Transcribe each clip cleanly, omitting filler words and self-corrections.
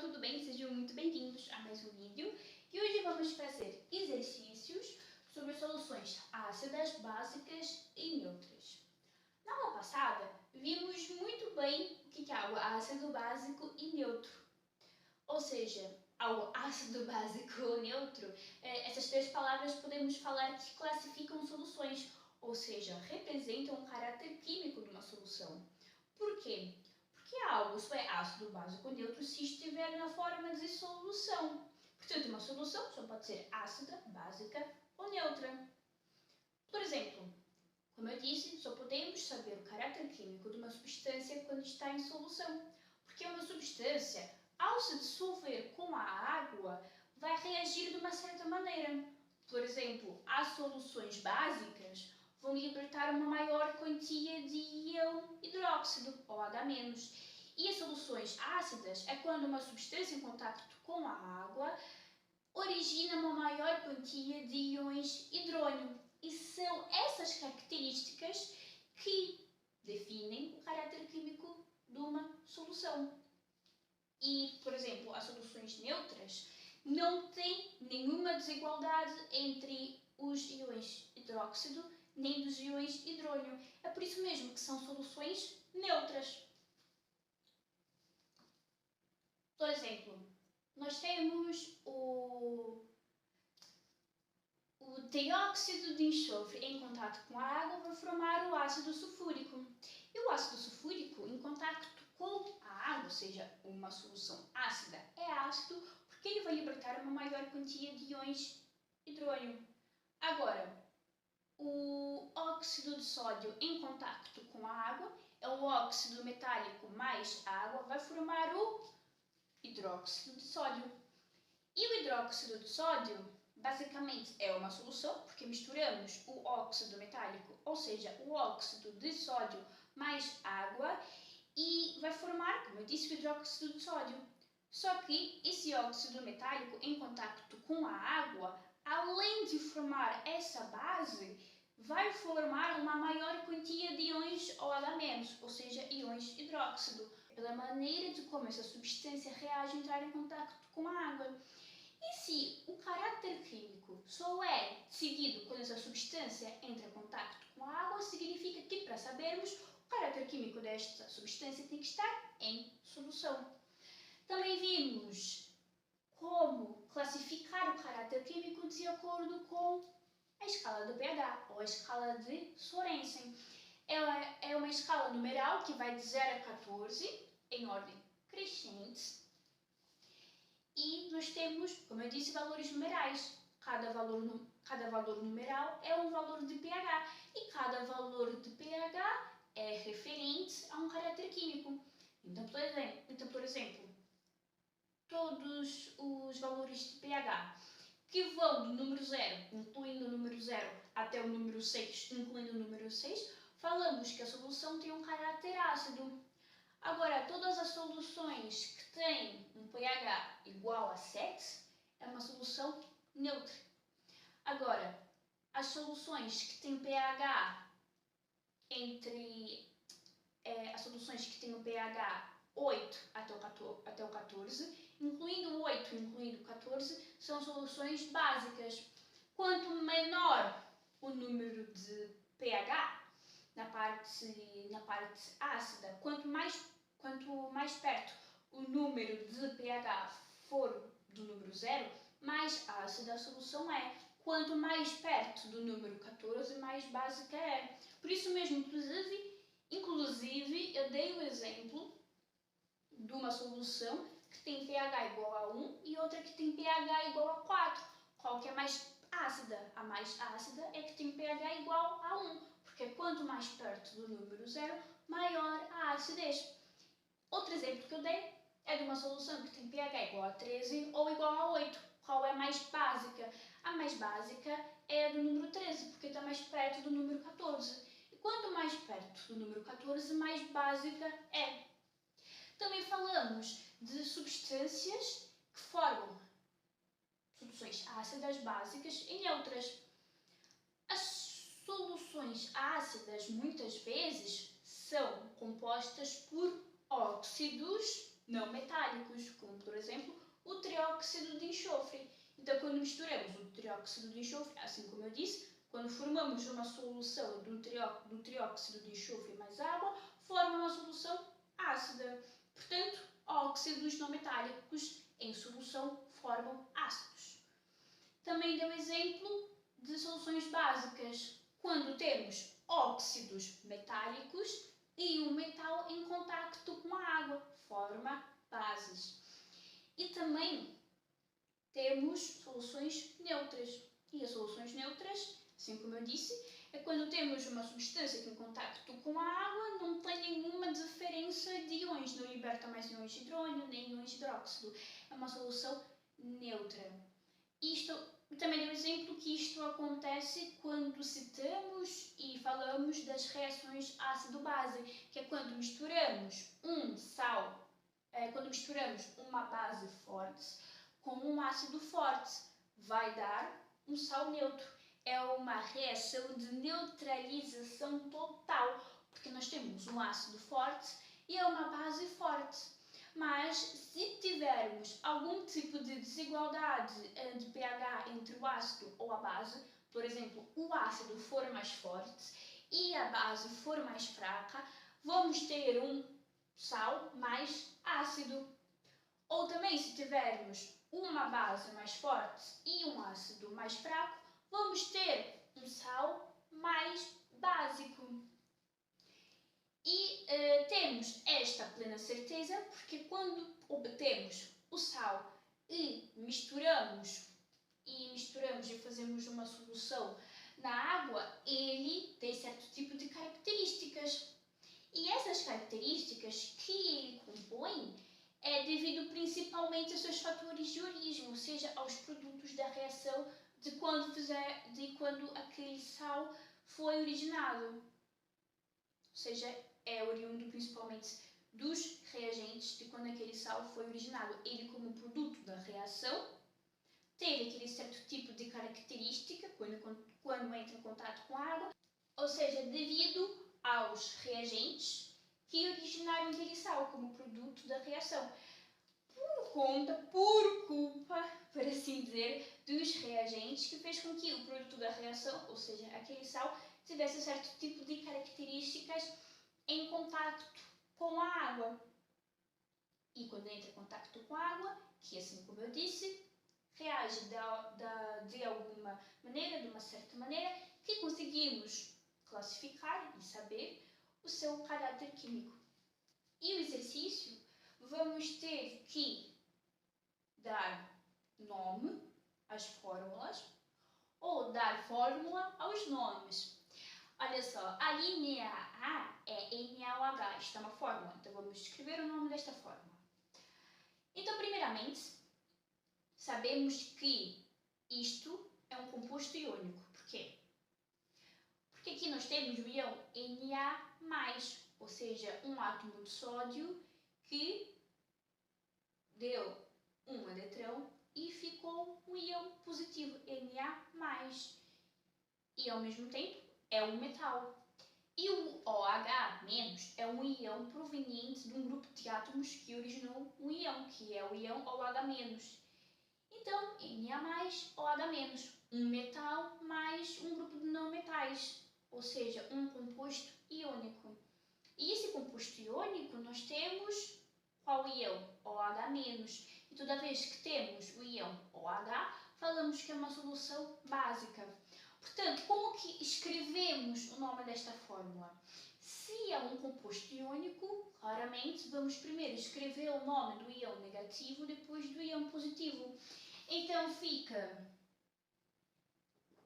tudo bem? Sejam muito bem-vindos a mais um vídeo. E hoje vamos fazer exercícios sobre soluções ácidas, básicas e neutras. Na aula passada, vimos muito bem o que é algo ácido, básico e neutro. Ou seja, algo ácido, básico ou neutro, essas três palavras podemos falar que classificam soluções, ou seja, representam o caráter químico de uma solução. Por quê? Porque algo só é ácido, básico ou neutro se estiver na forma de solução. Portanto, uma solução só pode ser ácida, básica ou neutra. Por exemplo, como eu disse, só podemos saber o caráter químico de uma substância quando está em solução. Porque uma substância, ao se dissolver com a água, vai reagir de uma certa maneira. Por exemplo, as soluções básicas vão libertar uma maior quantia de íon hidróxido, ou H-. E as soluções ácidas é quando uma substância em contacto com a água origina uma maior quantia de íons hidrônio. E são essas características que definem o caráter químico de uma solução. E, por exemplo, as soluções neutras não têm nenhuma desigualdade entre os íons hidróxido nem dos íons hidrônio. É por isso mesmo que são soluções neutras. Por exemplo, nós temos o dióxido de enxofre em contato com a água vai formar o ácido sulfúrico. E o ácido sulfúrico, em contato com a água, ou seja, uma solução ácida, é ácido porque ele vai libertar uma maior quantia de íons hidrônio. Agora, o óxido de sódio em contacto com a água é o óxido metálico mais água, vai formar o hidróxido de sódio. E o hidróxido de sódio, basicamente, é uma solução, porque misturamos o óxido metálico, ou seja, o óxido de sódio mais água, e vai formar, como eu disse, o hidróxido de sódio. Só que esse óxido metálico em contacto com a água, além de formar essa base, vai formar uma maior quantia de íons OH-, ou seja, íons hidróxido, pela maneira de como essa substância reage ao entrar em contato com a água. E se o caráter químico só é decidido quando essa substância entra em contato com a água, significa que, para sabermos, o caráter químico desta substância tem que estar em solução. Também vimos como classificar o caráter químico de acordo com a escala do pH, ou a escala de Sorensen. Ela é uma escala numeral que vai de 0 a 14, em ordem crescente. E nós temos, como eu disse, valores numerais. Cada valor numeral é um valor de pH. E cada valor de pH é referente a um caráter químico. Então, por exemplo, todos os valores de pH que vão do número 0, incluindo o número 0, até o número 6, incluindo o número 6, falamos que a solução tem um caráter ácido. Agora, todas as soluções que têm um pH igual a 7 é uma solução neutra. Agora, as soluções que têm pH as soluções que têm um pH 8 até o 14, incluindo o 8 e incluindo o 14, são soluções básicas. Quanto menor o número de pH na parte ácida, quanto mais perto o número de pH for do número 0, mais ácida a solução é. Quanto mais perto do número 14, mais básica é. Por isso mesmo, inclusive eu dei o exemplo de uma solução que tem pH igual a 1 e outra que tem pH igual a 4. Qual que é mais ácida? A mais ácida é que tem pH igual a 1, porque quanto mais perto do número 0, maior a acidez. Outro exemplo que eu dei é de uma solução que tem pH igual a 13 ou igual a 8. Qual é a mais básica? A mais básica é a do número 13, porque está mais perto do número 14. E quanto mais perto do número 14, mais básica é. Também falamos de substâncias que formam soluções ácidas básicas e neutras. As soluções ácidas, muitas vezes, são compostas por óxidos não metálicos, como por exemplo o trióxido de enxofre. Então, quando misturamos o trióxido de enxofre, assim como eu disse, quando formamos uma solução do trióxido de enxofre mais água, forma uma solução ácida. Portanto, óxidos não metálicos em solução formam ácidos. Também deu exemplo de soluções básicas, quando temos óxidos metálicos e um metal em contacto com a água, forma bases. E também temos soluções neutras. E as soluções neutras, assim como eu disse, é quando temos uma substância que em contacto com a água não tem nenhuma diferença de íons, não liberta mais íons de hidrogênio nem íons de hidróxido. É uma solução neutra. Isto também deu exemplo que isto acontece quando citamos e falamos das reações ácido-base, que é quando misturamos quando misturamos uma base forte com um ácido forte, vai dar um sal neutro. É uma reação de neutralização total, porque nós temos um ácido forte e é uma base forte. Mas se tivermos algum tipo de desigualdade de pH entre o ácido ou a base, por exemplo, o ácido for mais forte e a base for mais fraca, vamos ter um sal mais ácido. Ou também, se tivermos uma base mais forte e um ácido mais fraco, vamos ter um sal mais básico. E temos esta plena certeza porque quando obtemos o sal e misturamos e fazemos uma solução na água, ele tem certo tipo de características. E essas características que ele compõe é devido principalmente aos seus fatores de origem, ou seja, aos produtos da reação de quando aquele sal foi originado. Ou seja, é oriundo principalmente dos reagentes de quando aquele sal foi originado. Ele, como produto da reação, teve aquele certo tipo de característica quando entra em contato com a água, ou seja, devido aos reagentes que originaram aquele sal como produto da reação. Por culpa, por assim dizer, dos reagentes que fez com que o produto da reação, ou seja, aquele sal, tivesse certo tipo de características em contacto com a água. E quando entra em contacto com a água, que assim como eu disse, reage de alguma maneira, de uma certa maneira, que conseguimos classificar e saber o seu caráter químico. E o exercício, vamos ter que dar nome às fórmulas ou dar fórmula aos nomes. Olha só, a linha A é NaOH, isto é uma fórmula, então vamos escrever o nome desta fórmula. Então, primeiramente, sabemos que isto é um composto iônico. Por quê? Porque aqui nós temos o íon Na+, ou seja, um átomo de sódio que deu um eletrão e ficou um íon positivo, Na+. E ao mesmo tempo é um metal. E o OH- é um íon proveniente de um grupo de átomos que originou um íon, que é o íon OH-. Então, Na+, OH-, um metal mais um grupo de não metais, ou seja, um composto iônico. E esse composto iônico nós temos qual íon? OH-. E toda vez que temos o íon OH, falamos que é uma solução básica. Portanto, como que escrevemos o nome desta fórmula? Se é um composto iônico, claramente vamos primeiro escrever o nome do íon negativo, depois do íon positivo. Então fica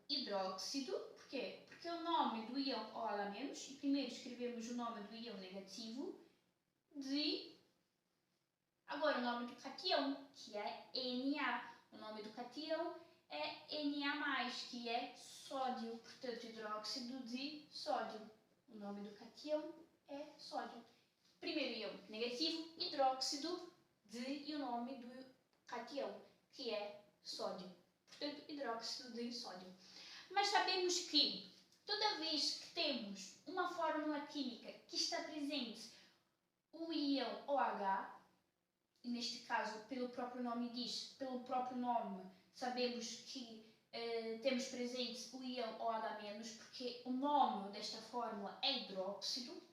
hidróxido, por quê? Porque é o nome do íon OH-, e primeiro escrevemos o nome do íon negativo, agora o nome do cátion, que é Na. O nome do cátion é Na+, que é sódio, portanto hidróxido de sódio. O nome do cátion é sódio. Primeiro íon negativo, hidróxido de, e o nome do cátion, que é sódio. Portanto, hidróxido de sódio. Mas sabemos que toda vez que temos uma fórmula química que está presente o íon OH, neste caso, pelo próprio nome diz, pelo próprio nome, sabemos que temos presente o íon OH-, porque o nome desta fórmula é hidróxido.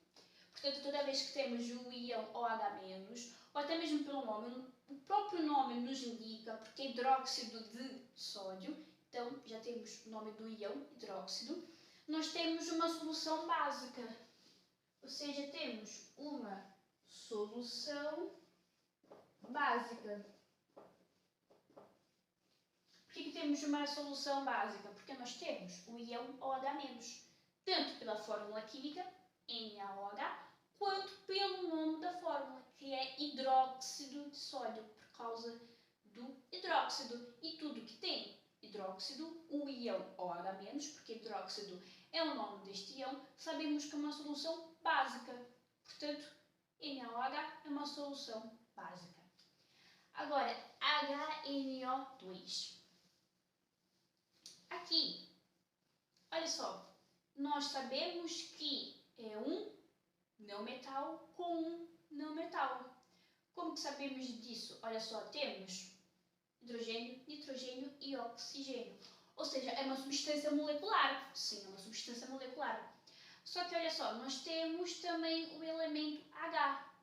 Portanto, toda vez que temos o íon OH-, ou até mesmo pelo nome, o próprio nome nos indica, porque é hidróxido de sódio, então já temos o nome do íon, hidróxido, nós temos uma solução básica, ou seja, temos uma solução básica. Por que temos uma solução básica? Porque nós temos o íon OH-, tanto pela fórmula química, NaOH, quanto pelo nome da fórmula, que é hidróxido de sódio, por causa do hidróxido. E tudo que tem hidróxido, o íon OH-, porque hidróxido é o nome deste íon, sabemos que é uma solução básica. Portanto, NaOH é uma solução básica. Agora, HNO2. Aqui, olha só, nós sabemos que é um não metal com um não metal. Como que sabemos disso? Olha só, temos hidrogênio, nitrogênio e oxigênio. Ou seja, é uma substância molecular. Sim, é uma substância molecular. Só que olha só, nós temos também o elemento H.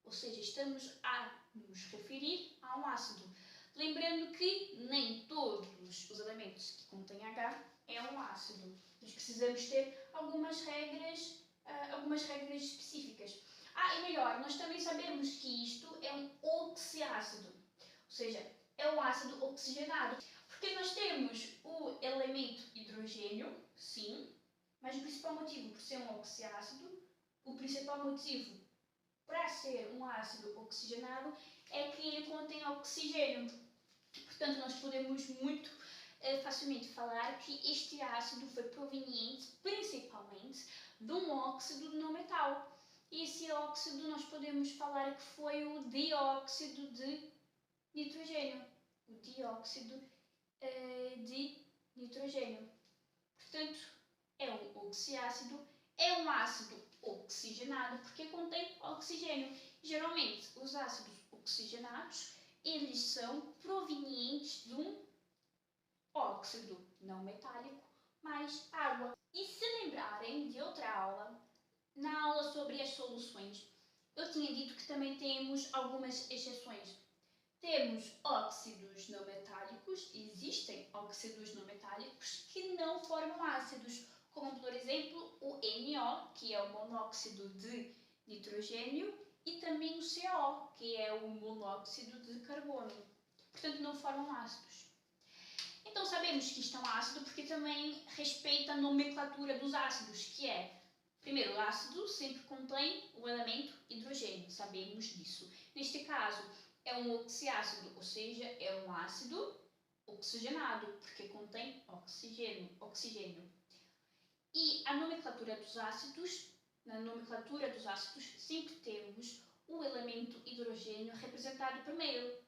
Ou seja, estamos a nos referir a um ácido. Lembrando que nem todos os elementos que contêm H é um ácido. Nós precisamos ter algumas regras específicas. E melhor, nós também sabemos que isto é um oxiácido, ou seja, é um ácido oxigenado. Porque nós temos o elemento hidrogênio, sim, mas o principal motivo por ser um oxiácido, o principal motivo para ser um ácido oxigenado é que ele contém oxigênio. Portanto, nós podemos muito facilmente falar que este ácido foi proveniente principalmente de um óxido de não metal. E esse óxido nós podemos falar que foi o dióxido de nitrogênio. O dióxido de nitrogênio. Portanto, é um oxiácido, é um ácido oxigenado porque contém oxigênio. Geralmente, os ácidos oxigenados, eles são provenientes de um óxido não metálico mais água. E se lembrarem de outra aula, na aula sobre as soluções, eu tinha dito que também temos algumas exceções. Temos óxidos não metálicos, existem óxidos não metálicos que não formam ácidos, como por exemplo o NO, que é o monóxido de nitrogênio, e também o CO, que é o monóxido de carbono. Portanto, não formam ácidos. Então sabemos que isto é um ácido porque também respeita a nomenclatura dos ácidos, que é, primeiro, o ácido sempre contém o elemento hidrogênio, sabemos disso. Neste caso, é um oxiácido, ou seja, é um ácido oxigenado, porque contém oxigênio. E a nomenclatura dos ácidos, na nomenclatura dos ácidos, sempre temos o elemento hidrogênio representado primeiro.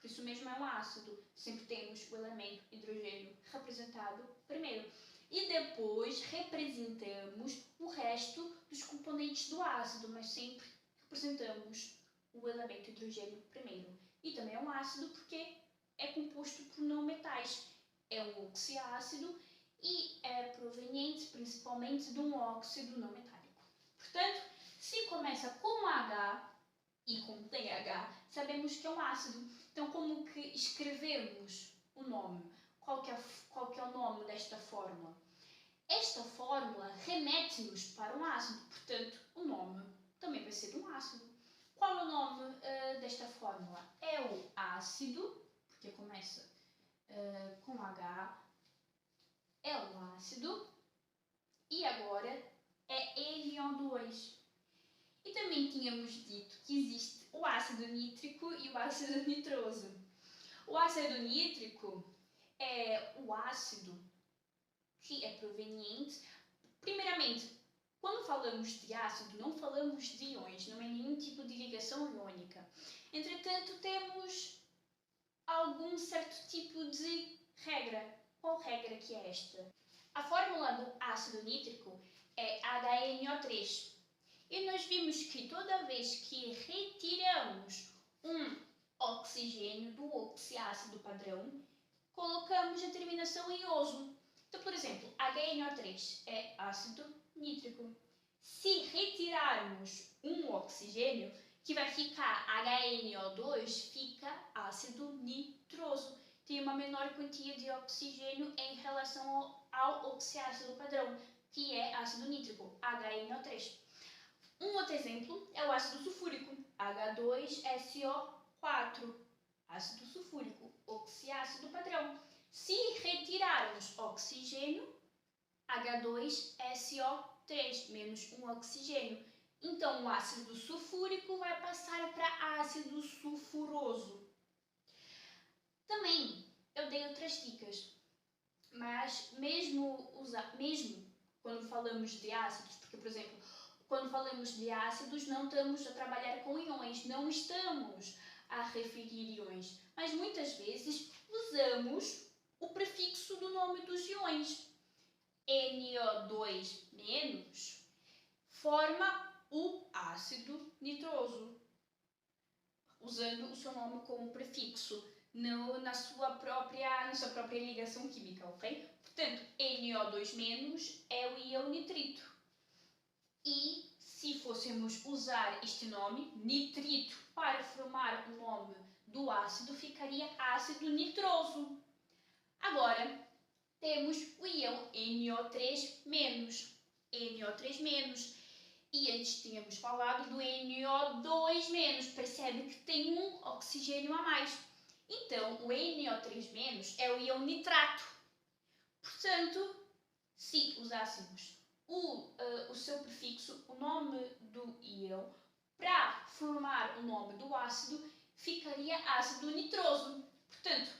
Por isso mesmo é um ácido, sempre temos o elemento hidrogênio representado primeiro. E depois representamos o resto dos componentes do ácido, mas sempre representamos o elemento hidrogênio primeiro. E também é um ácido porque é composto por não metais. É um oxiácido e é proveniente principalmente de um óxido não metálico. Portanto, se começa com H e contém H, sabemos que é um ácido. Então, como que escrevemos o nome? Qual que é o nome desta fórmula? Esta fórmula remete-nos para um ácido, portanto, o nome também vai ser de um ácido. Qual é o nome desta fórmula? É o ácido, porque começa com H, é um ácido, e agora é NO2. E também tínhamos dito que existe o ácido nítrico e o ácido nitroso. O ácido nítrico é o ácido que é proveniente, primeiramente, quando falamos de ácido, não falamos de íons, não é nenhum tipo de ligação iônica. Entretanto, temos algum certo tipo de regra. Qual regra que é esta? A fórmula do ácido nítrico é HNO3. E nós vimos que toda vez que retiramos um oxigênio do oxiácido padrão, colocamos a terminação em oso. Então, por exemplo, HNO3 é ácido nítrico. Se retirarmos um oxigênio, que vai ficar HNO2, fica ácido nitroso. Tem uma menor quantia de oxigênio em relação ao oxiácido padrão, que é ácido nítrico, HNO3. Um outro exemplo é o ácido sulfúrico, H2SO4, ácido sulfúrico, oxiácido padrão. Se retirarmos oxigênio, H2SO3, menos um oxigênio. Então, o ácido sulfúrico vai passar para ácido sulfuroso. Também eu dei outras dicas, mas mesmo quando falamos de ácidos, porque, por exemplo, quando falamos de ácidos, não estamos a trabalhar com íons, não estamos a referir íons, mas muitas vezes usamos o prefixo do nome dos íons. NO2- forma o ácido nitroso, usando o seu nome como prefixo, na sua própria ligação química, ok? Portanto, NO2- é o íon nitrito. E se fôssemos usar este nome, nitrito, para formar o nome do ácido, ficaria ácido nitroso. Agora, temos o íon NO3-. NO3-. E antes tínhamos falado do NO2-. Percebe que tem um oxigênio a mais. Então, o NO3- é o íon nitrato. Portanto, se usássemos o seu prefixo, o nome do íon, para formar o nome do ácido, ficaria ácido nitroso. Portanto,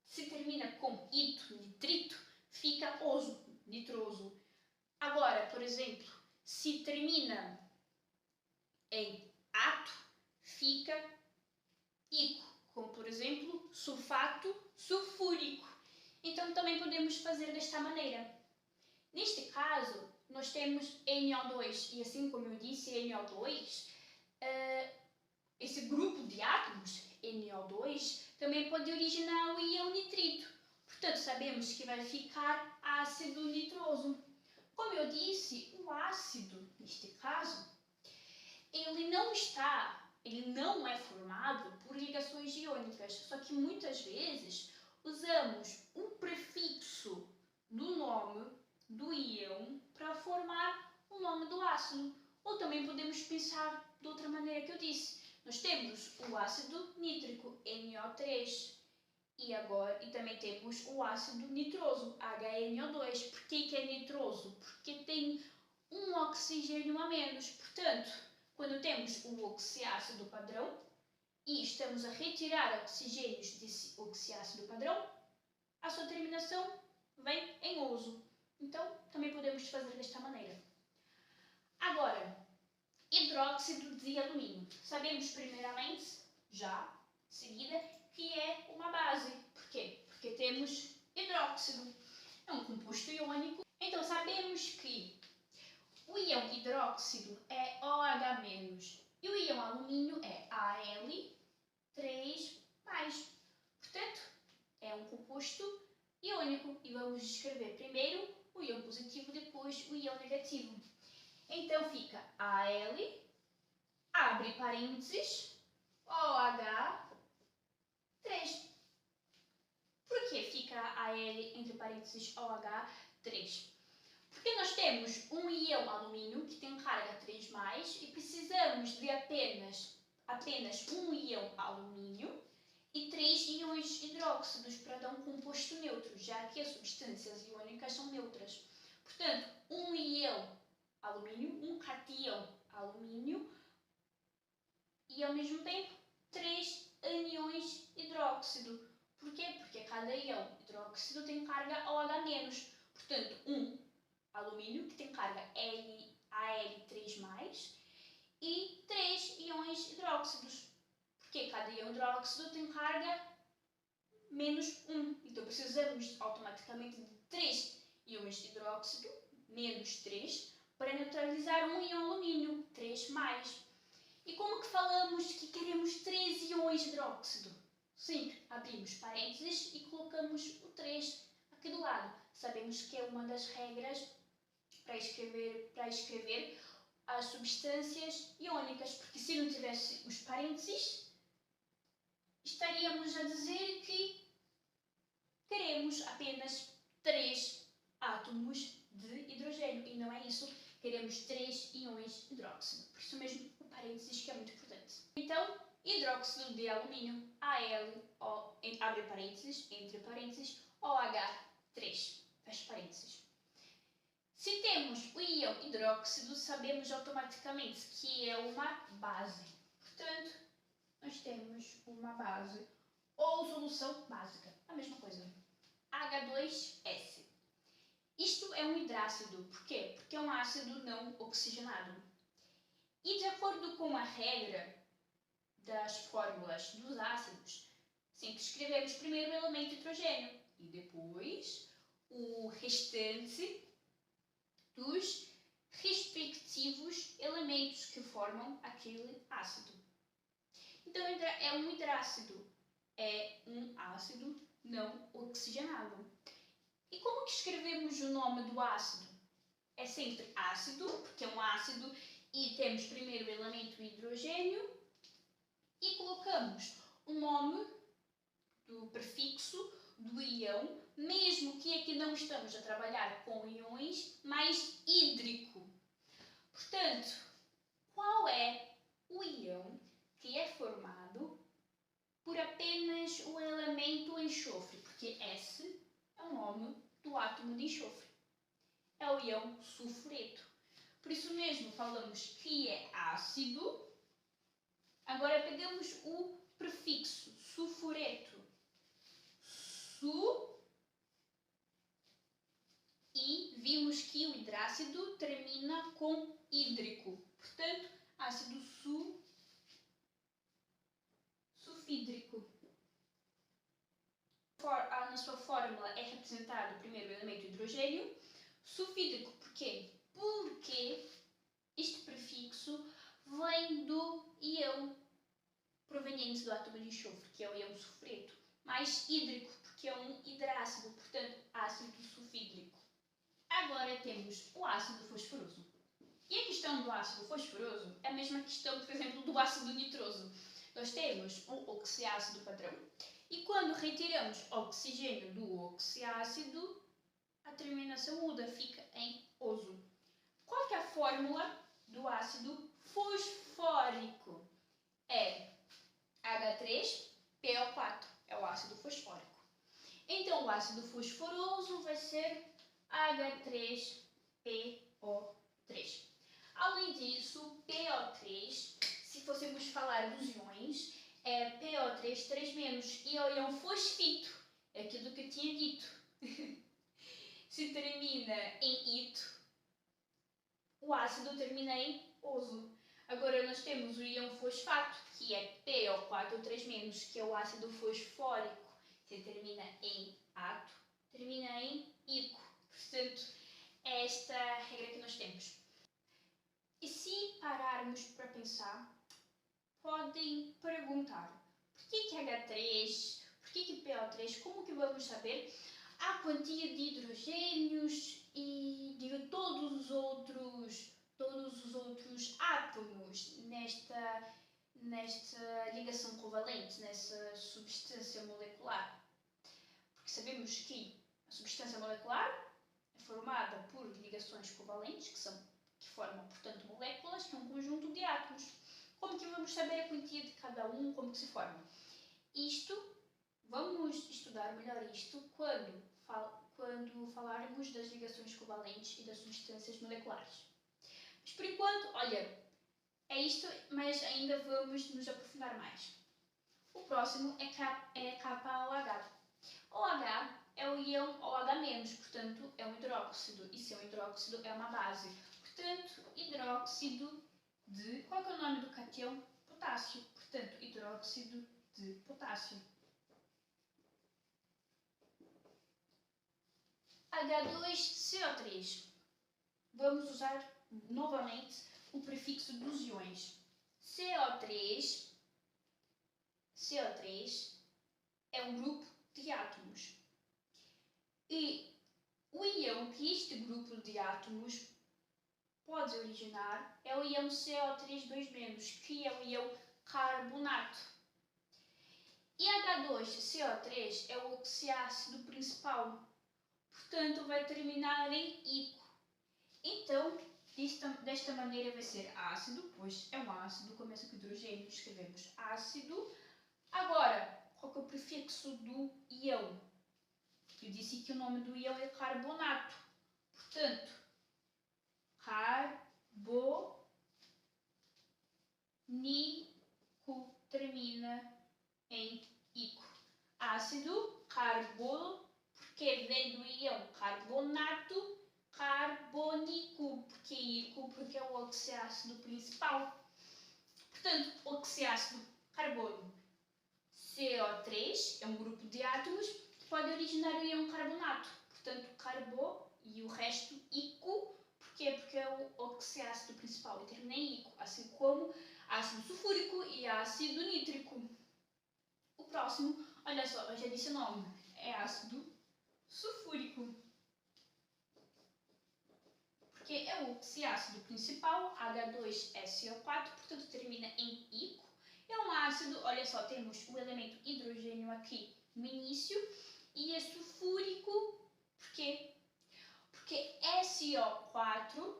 se termina com ito, nitrito, fica oso, nitroso. Agora, por exemplo, se termina em ato, fica ico, como por exemplo, sulfato sulfúrico. Então também podemos fazer desta maneira. Neste caso, nós temos NO2 e, assim como eu disse, NO2, esse grupo de átomos, NO2, também pode originar o íon nitrito. Portanto, sabemos que vai ficar ácido nitroso. Como eu disse, o ácido, neste caso, ele não é formado por ligações iônicas, só que muitas vezes usamos o prefixo do nome do íon para formar o nome do ácido. Ou também podemos pensar de outra maneira que eu disse. Nós temos o ácido nítrico, NO3, e também temos o ácido nitroso, HNO2. Por que é nitroso? Porque tem um oxigênio a menos. Portanto, quando temos o oxiácido padrão e estamos a retirar oxigênios desse oxiácido padrão, a sua terminação vem em oso. Então, também podemos fazer desta maneira. Agora, hidróxido de alumínio. Sabemos primeiramente, já de seguida, que é uma base. Por quê? Porque temos hidróxido. É um composto iônico. Então, sabemos que o íon hidróxido é OH- e o íon alumínio é Al3+. Portanto, é um composto iônico. E vamos escrever primeiro o íon positivo, depois o íon negativo. Então, fica Al, abre parênteses, OH3. Por que fica Al entre parênteses OH3? Porque nós temos um íon alumínio que tem carga 3+, e precisamos de apenas um íon alumínio e 3 íons hidróxidos para dar um composto neutro, já que as substâncias iônicas são neutras. Portanto, um íon alumínio, um cátion alumínio e, ao mesmo tempo, 3 ânions hidróxido. Por quê? Porque cada íon hidróxido tem carga OH-. Portanto, um alumínio, que tem carga Al3+, e 3 íons hidróxidos, porque cada íon hidróxido tem carga -1. Então, precisamos automaticamente de 3 íons hidróxido, -3, para neutralizar um íon alumínio, 3+. E como que falamos que queremos 3 íons de hidróxido? Sim, abrimos parênteses e colocamos o 3 aqui do lado. Sabemos que é uma das regras para escrever as substâncias iónicas, porque se não tivesse os parênteses, estaríamos a dizer que queremos apenas 3 átomos de hidrogênio, e não é isso, queremos 3 íons de hidróxido. Por isso mesmo, o parênteses que é muito importante. Então, hidróxido de alumínio, AlO, abre parênteses, entre parênteses, OH3, fecha parênteses. Se temos o íon hidróxido, sabemos automaticamente que é uma base. Portanto, nós temos uma base ou solução básica, a mesma coisa. H2S. Isto é um hidrácido. Por quê? Porque é um ácido não oxigenado. E de acordo com a regra das fórmulas dos ácidos, sempre escrevemos primeiro o elemento hidrogênio e depois o restante dos respectivos elementos que formam aquele ácido. Então, é um hidrácido, é um ácido não oxigenado. E como que escrevemos o nome do ácido? É sempre ácido, porque é um ácido e temos primeiro o elemento hidrogênio e colocamos o nome do prefixo do íon, mesmo que aqui não estamos a trabalhar com íons, mais hídrico. Portanto, qual é o íon que é formado por apenas o elemento enxofre? Porque S é o nome do átomo de enxofre. É o íon sulfureto. Por isso mesmo falamos que é ácido. Agora pegamos o prefixo sulfureto. Su. E vimos que o hidrácido termina com hídrico. Portanto, ácido sulfídrico. Na sua fórmula é representado primeiro o elemento hidrogênio. Sulfídrico, por quê? Porque este prefixo vem do íon proveniente do átomo de enxofre, que é o íon sulfureto, mais hídrico, porque é um hidrácido, portanto, ácido sulfídrico. Agora temos o ácido fosforoso. E a questão do ácido fosforoso é a mesma questão, por exemplo, do ácido nitroso. Nós temos um oxiácido padrão e quando retiramos oxigênio do oxiácido, a terminação muda, fica em oso. Qual que é a fórmula do ácido fosfórico? É H3PO4, é o ácido fosfórico. Então, o ácido fosforoso vai ser H3PO3. Além disso, PO3, se fôssemos falar dos íons, é PO3 3-, e é o íon fosfito, é aquilo que eu tinha dito. Se termina em ito, o ácido termina em oso. Agora nós temos o íon fosfato, que é PO4 3-, que é o ácido fosfórico. Se termina em ato, termina em ico. Portanto, é esta a regra que nós temos. E se pararmos para pensar, podem perguntar: por que H3? Por que PO3? Como que vamos saber a quantia de hidrogênios e de todos os outros átomos nesta ligação covalente, nessa substância molecular? Porque sabemos que a substância molecular é formada por ligações covalentes, que formam, portanto, moléculas, que é um conjunto de átomos. Como que vamos saber a quantia de cada um, como que se forma? Vamos estudar melhor isto quando falarmos das ligações covalentes e das substâncias moleculares. Mas por enquanto, olha, é isto, mas ainda vamos nos aprofundar mais. O próximo é KOH. OH é o íon OH-, portanto é um hidróxido, e ser um hidróxido é uma base. Portanto, hidróxido de... Qual é o nome do cátion? Potássio. Portanto, hidróxido de potássio. H2CO3. Vamos usar novamente o prefixo dos íons. CO3 é um grupo de átomos. E o íon que este grupo de átomos pode originar é o íon CO3 2-, que é o íon carbonato. E H2CO3 é o oxiácido principal, portanto vai terminar em ico. Então, desta maneira vai ser ácido, pois é um ácido, começa com hidrogênio, escrevemos ácido. Agora, qual que é o prefixo do íon? Eu disse que o nome do íon é carbonato, portanto, carbonico termina em ico. Ácido, carbono, porque vem do íon carbonato, carbônico, porque ico, porque é o oxiácido principal. Portanto, oxiácido, carbono, CO3 é um grupo de átomos que pode originar o íon carbonato. Portanto, carbo e o resto ico, porque é o oxiácido principal e termina em ico, assim como ácido sulfúrico e ácido nítrico. O próximo, olha só, eu já disse o nome, é ácido sulfúrico. Porque é o oxiácido principal, H2SO4, portanto termina em ico. É um ácido, olha só, temos o elemento hidrogênio aqui no início e é sulfúrico, porque SO4,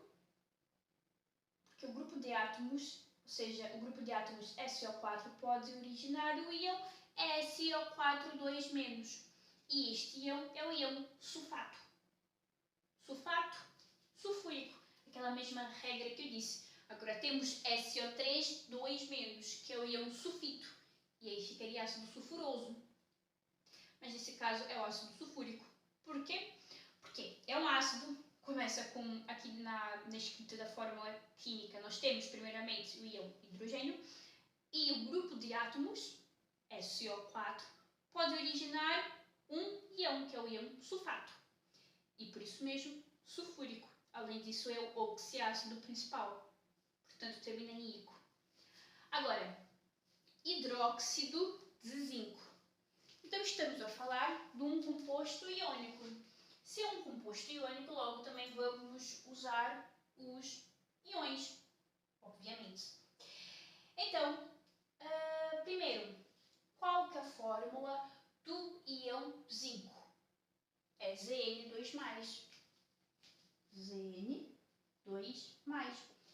porque o grupo de átomos, ou seja, o grupo de átomos SO4 pode originar o íon SO4 2-. E este íon é o íon sulfato. Sulfato, sulfúrico, aquela mesma regra que eu disse. Agora temos SO3 2-, que é o íon sulfito, e aí ficaria ácido sulfuroso. Mas nesse caso é o ácido sulfúrico. Por quê? Porque é um ácido, começa com, aqui na escrita da fórmula química, nós temos primeiramente o íon hidrogênio, e o grupo de átomos, SO4, pode originar um íon, que é o íon sulfato. E por isso mesmo, sulfúrico. Além disso, é o oxiácido principal. Portanto, termina em ico. Agora, hidróxido de zinco. Então, estamos a falar de um composto iônico. Se é um composto iônico, logo também vamos usar os íons, obviamente. Então, primeiro, qual que é a fórmula do íon zinco? É Zn2+. Zn2+.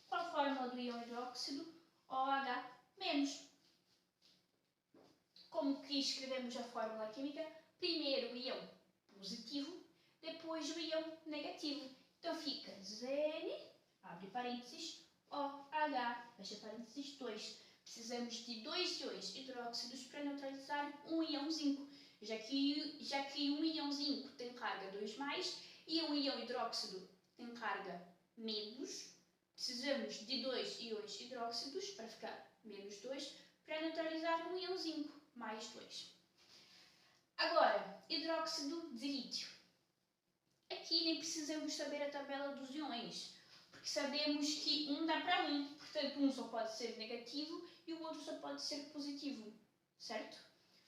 Qual a fórmula do íon hidróxido? OH-. Como que escrevemos a fórmula química? Primeiro o íon positivo, depois o íon negativo. Então fica Zn, abre parênteses, OH, fecha parênteses, 2. Precisamos de 2 íons hidróxidos para neutralizar um íon zinco, já que um íon zinco tem carga 2+, e um íon hidróxido tem carga menos, precisamos de 2 íons hidróxidos para ficar -2, para neutralizar um íon zinco, +2. Agora, hidróxido de lítio. Aqui nem precisamos saber a tabela dos íons, porque sabemos que um dá para um, portanto um só pode ser negativo e o outro só pode ser positivo, certo?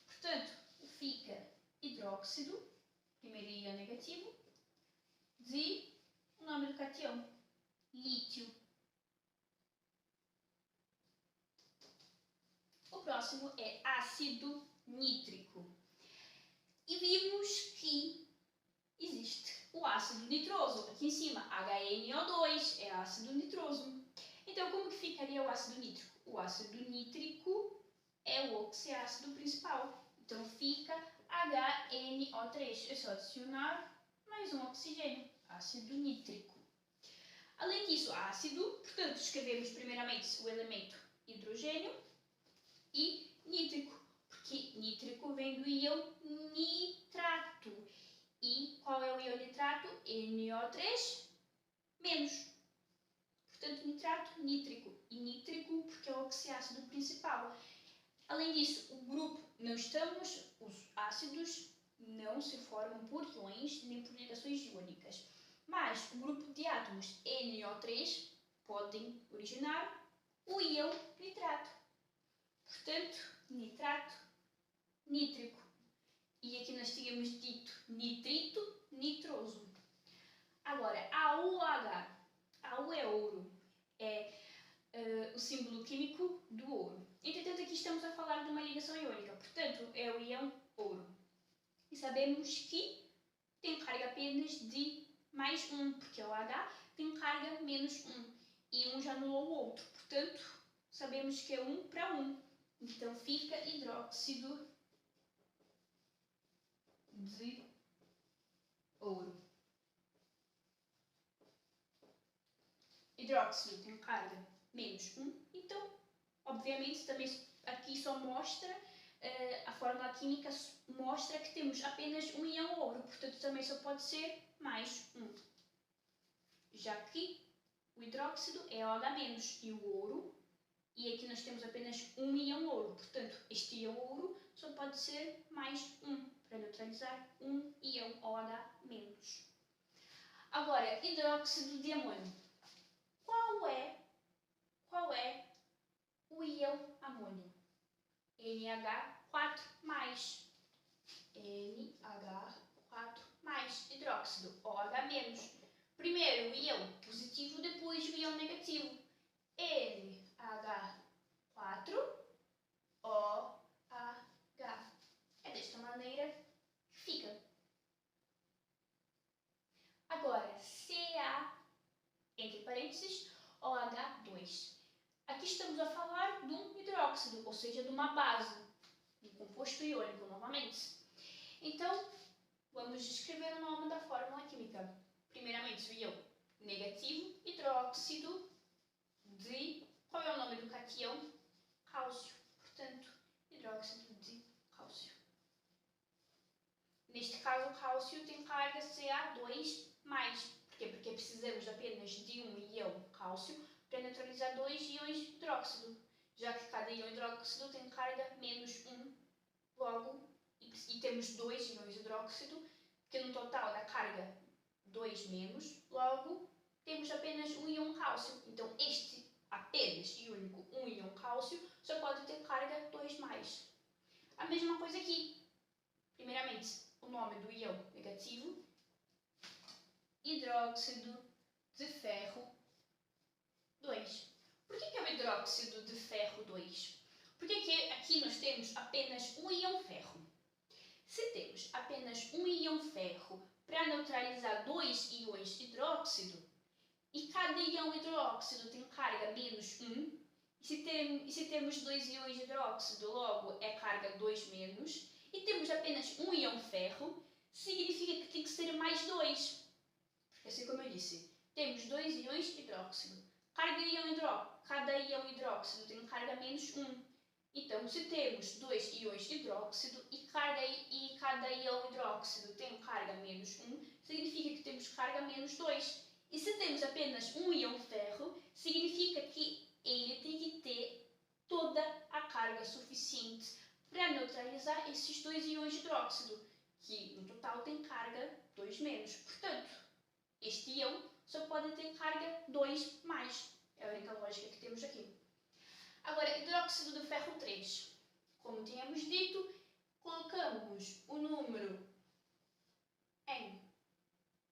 Portanto, fica hidróxido, primeiro íon negativo, de o nome do cátion, lítio. O próximo é ácido nítrico. E vimos que existe o ácido nitroso, aqui em cima, HNO2 é ácido nitroso. Então, como que ficaria o ácido nítrico? O ácido nítrico é o oxiácido principal. Então, fica HNO3. É só adicionar mais um oxigênio, ácido nítrico. Além disso, ácido, portanto, escrevemos primeiramente o elemento hidrogênio e nítrico, porque nítrico vem do íon nitrato. E qual é o íon nitrato? NO3-. Portanto, nitrato, nítrico. E nítrico porque é o oxiácido principal. Além disso, os ácidos não se formam por íons nem por ligações iônicas. Mas o grupo de átomos NO3 podem originar o íon nitrato. Portanto, nitrato, nítrico. E aqui nós tínhamos dito nitrito, nitroso. Agora, AuH. AU é ouro. É o símbolo químico do ouro. Entretanto, aqui estamos a falar de uma ligação iônica. Portanto, é o íon ouro. E sabemos que tem carga apenas de mais 1, porque o H tem carga menos 1. E um já anulou o outro. Portanto, sabemos que é 1 para 1. Então, fica hidróxido de ouro. Hidróxido tem carga menos 1. Então, obviamente, também aqui só mostra, a fórmula química mostra que temos apenas um íon ouro. Portanto, também só pode ser mais 1. Já que o hidróxido é OH- e o ouro, e aqui nós temos apenas um íon ouro, portanto, este íon ouro só pode ser mais 1, para neutralizar um íon OH-. Agora, hidróxido de amônio. Qual é o íon amônio? NH4+. NH4+, hidróxido, OH-. Primeiro o íon positivo, depois o íon negativo. NH4OH. É desta maneira que fica. Agora, Ca, entre parênteses, OH2. Aqui estamos a falar de um hidróxido, ou seja, de uma base, um composto iônico, novamente. Então, vamos escrever o nome da fórmula química. Primeiramente, o íon negativo, hidróxido de... Qual é o nome do cátion? Cálcio. Portanto, hidróxido de cálcio. Neste caso, o cálcio tem carga Ca2+. Porquê? Porque precisamos apenas de um íon cálcio para neutralizar dois íons de hidróxido, já que cada íon hidróxido tem carga menos 1, logo, e temos dois íons de hidróxido, que no total dá carga 2-, logo, temos apenas um íon cálcio. Então, este apenas e único um íon cálcio só pode ter carga 2+. A mesma coisa aqui. Primeiramente, o nome do íon negativo, hidróxido de ferro 2. Por que é o hidróxido de ferro 2? Porque aqui nós temos apenas um íon ferro. Se temos apenas um íon ferro para neutralizar dois íons de hidróxido, e cada íon hidróxido tem carga menos 1, e se temos dois íons de hidróxido, logo é carga 2-, e temos apenas um íon ferro, significa que tem que ser mais 2. Porque assim como eu disse, temos dois íons de hidróxido. Cada íon hidróxido tem carga menos 1. Então, se temos dois íons de hidróxido e cada íon hidróxido tem carga menos 1, significa que temos carga menos 2. E se temos apenas um íon ferro, significa que ele tem que ter toda a carga suficiente para neutralizar esses dois íons de hidróxido, que no total tem carga 2-. Portanto, este íon só pode ter carga 2+. É a única lógica que temos aqui. Agora, hidróxido de ferro 3. Como tínhamos dito, colocamos o número em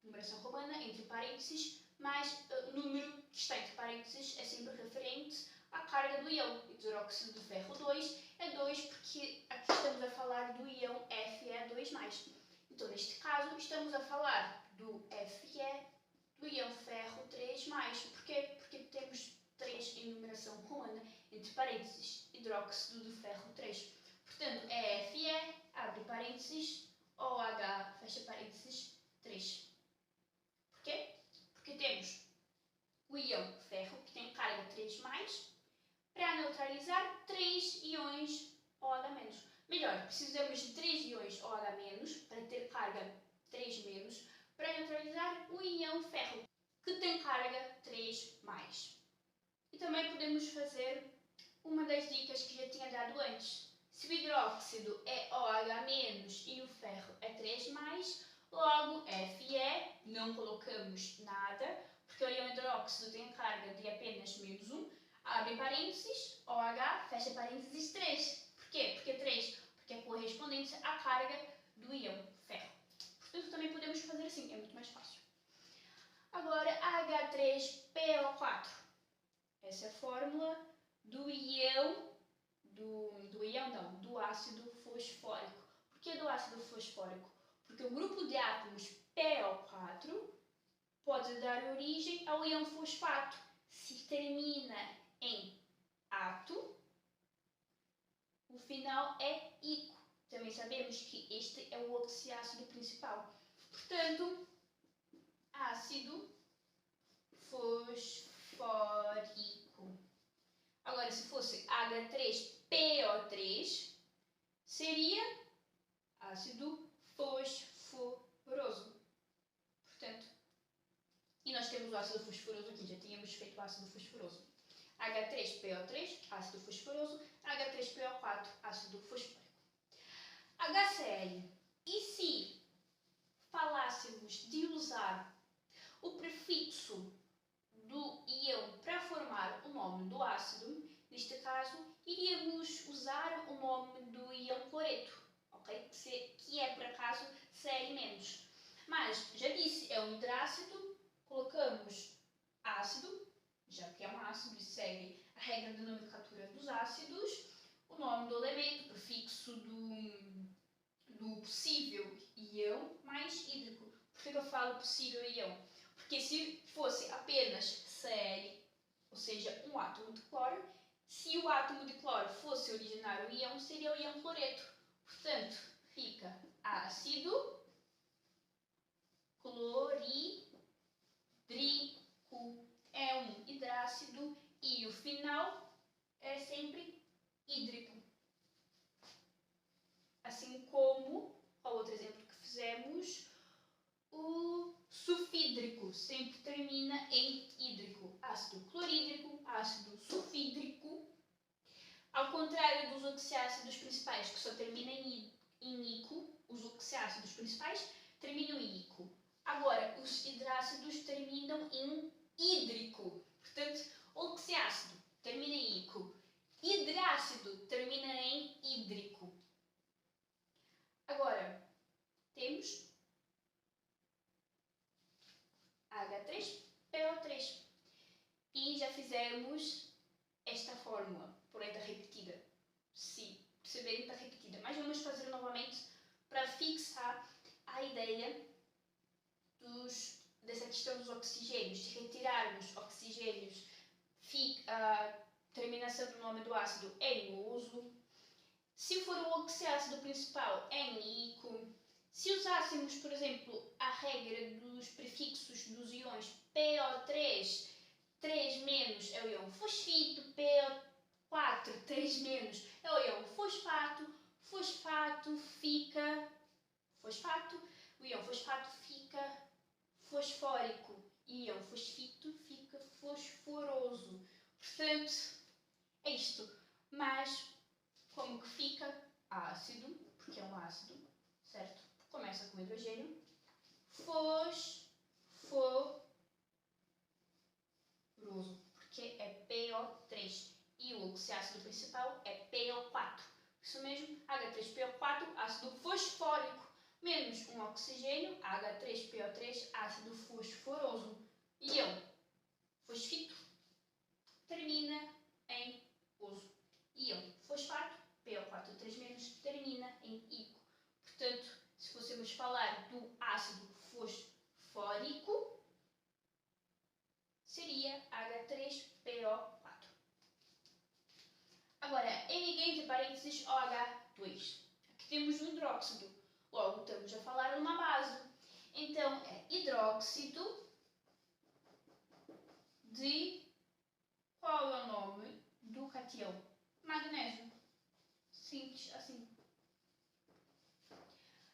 numeração romana, entre parênteses, mas o número que está entre parênteses é sempre referente à carga do íon. Hidróxido de ferro 2 é 2 porque aqui estamos a falar do íon Fe2+. Então, neste caso, estamos a falar do Fe, do íon ferro 3+. Porquê? Porque temos 3 em numeração romana, entre parênteses, hidróxido de ferro 3. Portanto, é Fe, abre parênteses, OH, fecha parênteses, 3. Porquê? Porque temos o íon ferro, que tem carga 3+, para neutralizar 3 íons OH-. Melhor, precisamos de 3 íons OH- para ter carga 3-, para neutralizar o íon ferro, que tem carga 3+. E também podemos fazer uma das dicas que já tinha dado antes. Se o hidróxido é OH- e o ferro é 3+, logo Fe, não colocamos nada, porque o íon hidróxido tem carga de apenas -1, abre parênteses, OH, fecha parênteses, 3. Por quê? Porque 3? Porque é correspondente à carga do íon ferro. Portanto, também podemos fazer assim, é muito mais fácil. Agora, H3PO4. Essa é a fórmula do do ácido fosfórico. Por que do ácido fosfórico? Porque o grupo de átomos PO4 pode dar origem ao íon fosfato. Se termina em ato, o final é ico. Também sabemos que este é o oxiácido principal. Portanto, ácido fosfórico. Agora, se fosse H3PO3, seria ácido fosforoso. Portanto, e nós temos o ácido fosforoso aqui, já tínhamos feito o ácido fosforoso. H3PO3, ácido fosforoso, H3PO4, ácido fosfórico. HCl. E se falássemos de usar o prefixo do íon para formar o nome do ácido, neste caso, iríamos usar o nome do íon cloreto, ok? Que é, por acaso, Cl-. Mas, já disse, é um hidrácido, colocamos ácido, já que é um ácido e segue a regra de nomenclatura dos ácidos, o nome do elemento, o prefixo do possível íon mais hídrico. Por que eu falo possível íon? Porque se fosse apenas Cl, ou seja, um átomo de cloro, se o átomo de cloro fosse originar o íon, seria o íon cloreto. Portanto, fica ácido clorídrico. É um hidrácido e o final é sempre hídrico. Assim como, qual outro exemplo que fizemos? O sulfídrico sempre termina em hídrico. Ácido clorídrico, ácido sulfídrico. Ao contrário dos oxiácidos principais, que só terminam em ico, os oxiácidos principais terminam em ico. Agora, os hidrácidos terminam em hídrico. Portanto, oxiácido termina em ico. Hidrácido termina em hídrico. Agora, temos H3PO3. E já fizemos esta fórmula, porém está repetida. Se perceberem, está repetida. Mas vamos fazer novamente para fixar a ideia dessa questão dos oxigênios, de retirarmos oxigênios, a terminação do nome do ácido em oso. Se for o oxiácido principal, em ico. Se usássemos, por exemplo, a regra dos prefixos dos íons PO3, 3- é o íon fosfito, PO4, 3- é o íon fosfato, fosfato fica fosfato, o íon fosfato fica fosfórico, íon fosfito fica fosforoso. Portanto, é isto. Mas, como que fica? Ácido, porque é um ácido, certo? Começa com hidrogênio. Fosforoso, porque é PO3. E o oxiácido principal é PO4. Isso mesmo, H3PO4, ácido fosfórico, menos um oxigênio, H3PO3, ácido fosforoso. Íon fosfito termina em oso. Íon fosfato, PO4 3- termina em ico. Portanto, se fôssemos falar do ácido fosfórico, seria H3PO4. Agora, N entre parênteses OH2. Aqui temos um hidróxido. Logo, estamos a falar de uma base. Então, é hidróxido de... Qual é o nome do cátion? Magnésio. Simples assim.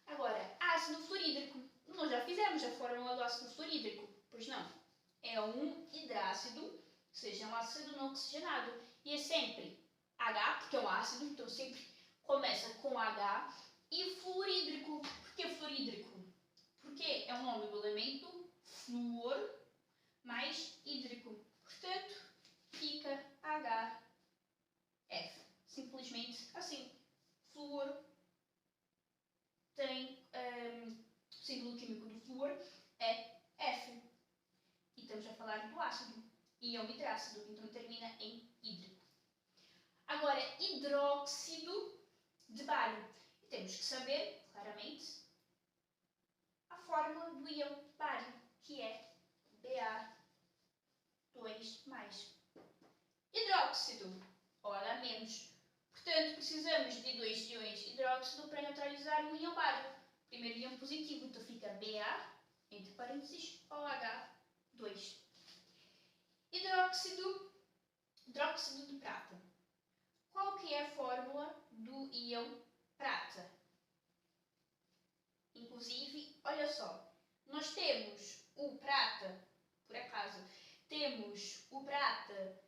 Agora, ácido fluorídrico. Nós já fizemos a fórmula do ácido fluorídrico, pois não? É um hidrácido, seja um ácido não oxigenado. E é sempre H, porque é um ácido, então sempre começa com H. E fluorídrico. Por que fluorídrico? Porque é o nome do elemento fluor mais hídrico. Portanto, fica H flúor é F. E estamos a falar do ácido, íon hidrácido, então termina em hídrico. Agora, hidróxido de bário. E temos que saber, claramente, a fórmula do íon bário, que é Ba2+. Hidróxido, OH-. Portanto, precisamos de 2 íons de hidróxido para neutralizar o íon bário. Primeiro íon positivo, então fica Ba, entre parênteses, OH2. Hidróxido de prata. Qual que é a fórmula do íon prata? Inclusive, olha só, nós temos o prata, por acaso, temos o prata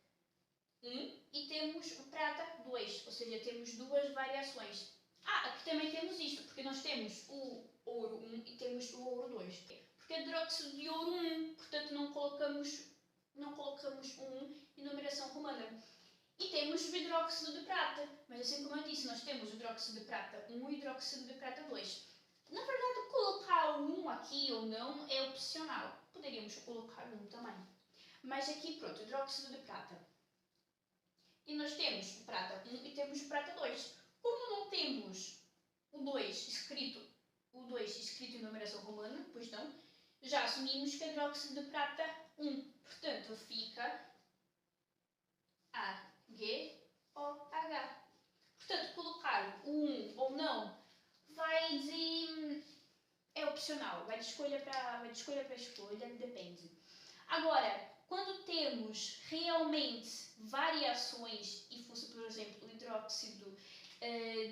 1 e temos o prata 2, ou seja, temos duas variações. Aqui também temos isto, porque nós temos o ouro 1 e temos o ouro 2. Porque é hidróxido de ouro 1, portanto não colocamos o 1 em numeração romana. E temos o hidróxido de prata, mas assim como eu disse, nós temos o hidróxido de prata 1 e o hidróxido de prata 2. Na verdade, colocar o 1 aqui ou não é opcional. Poderíamos colocar o 1 também. Mas aqui, pronto, hidróxido de prata. E nós temos o prata 1 e temos o prata 2. Como não temos o 2 escrito em numeração romana, pois não, já assumimos que é hidróxido de prata 1. Portanto, fica AgOH. Portanto, colocar o 1 ou não é opcional, vai de escolha para escolha, depende. Agora, quando temos realmente variações, e fosse, por exemplo, o hidróxido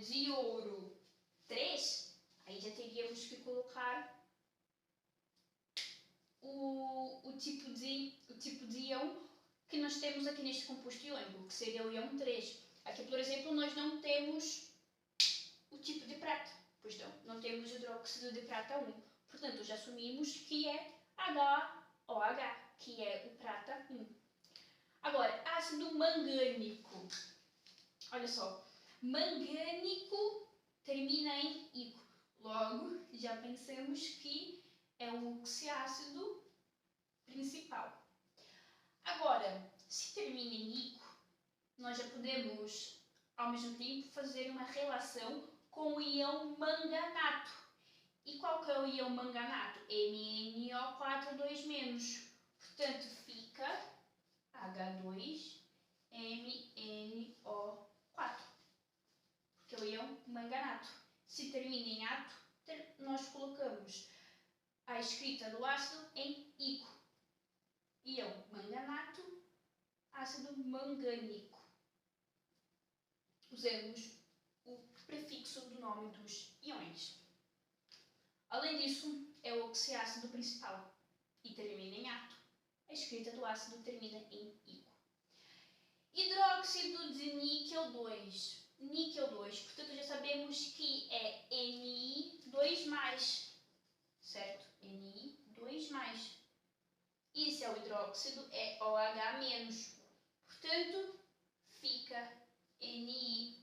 de ouro 3, aí já teríamos que colocar o tipo de íon que nós temos aqui neste composto iônico, que seria o íon 3. Aqui, por exemplo, nós não temos o tipo de prata, pois não temos hidróxido de prata 1. Portanto, já assumimos que é HOH, que é o prata 1. Agora, ácido mangânico. Olha só, mangânico termina em ico. Logo, já pensamos que é o oxiácido principal. Agora, se termina em ico, nós já podemos, ao mesmo tempo, fazer uma relação com o íon manganato. E qual que é o íon manganato? MnO4 2-. Portanto, fica H2MnO4, porque é o íon manganato. Se termina em ato, nós colocamos a escrita do ácido em ico. Íon manganato, ácido mangânico. Usamos o prefixo do nome dos íons. Além disso, é o oxiácido principal e termina em ato. A escrita do ácido termina em ico. Hidróxido de níquel 2. Níquel 2, portanto já sabemos que é Ni2+, certo? Ni2+. E se é o hidróxido, é OH-. Portanto, fica NiOH,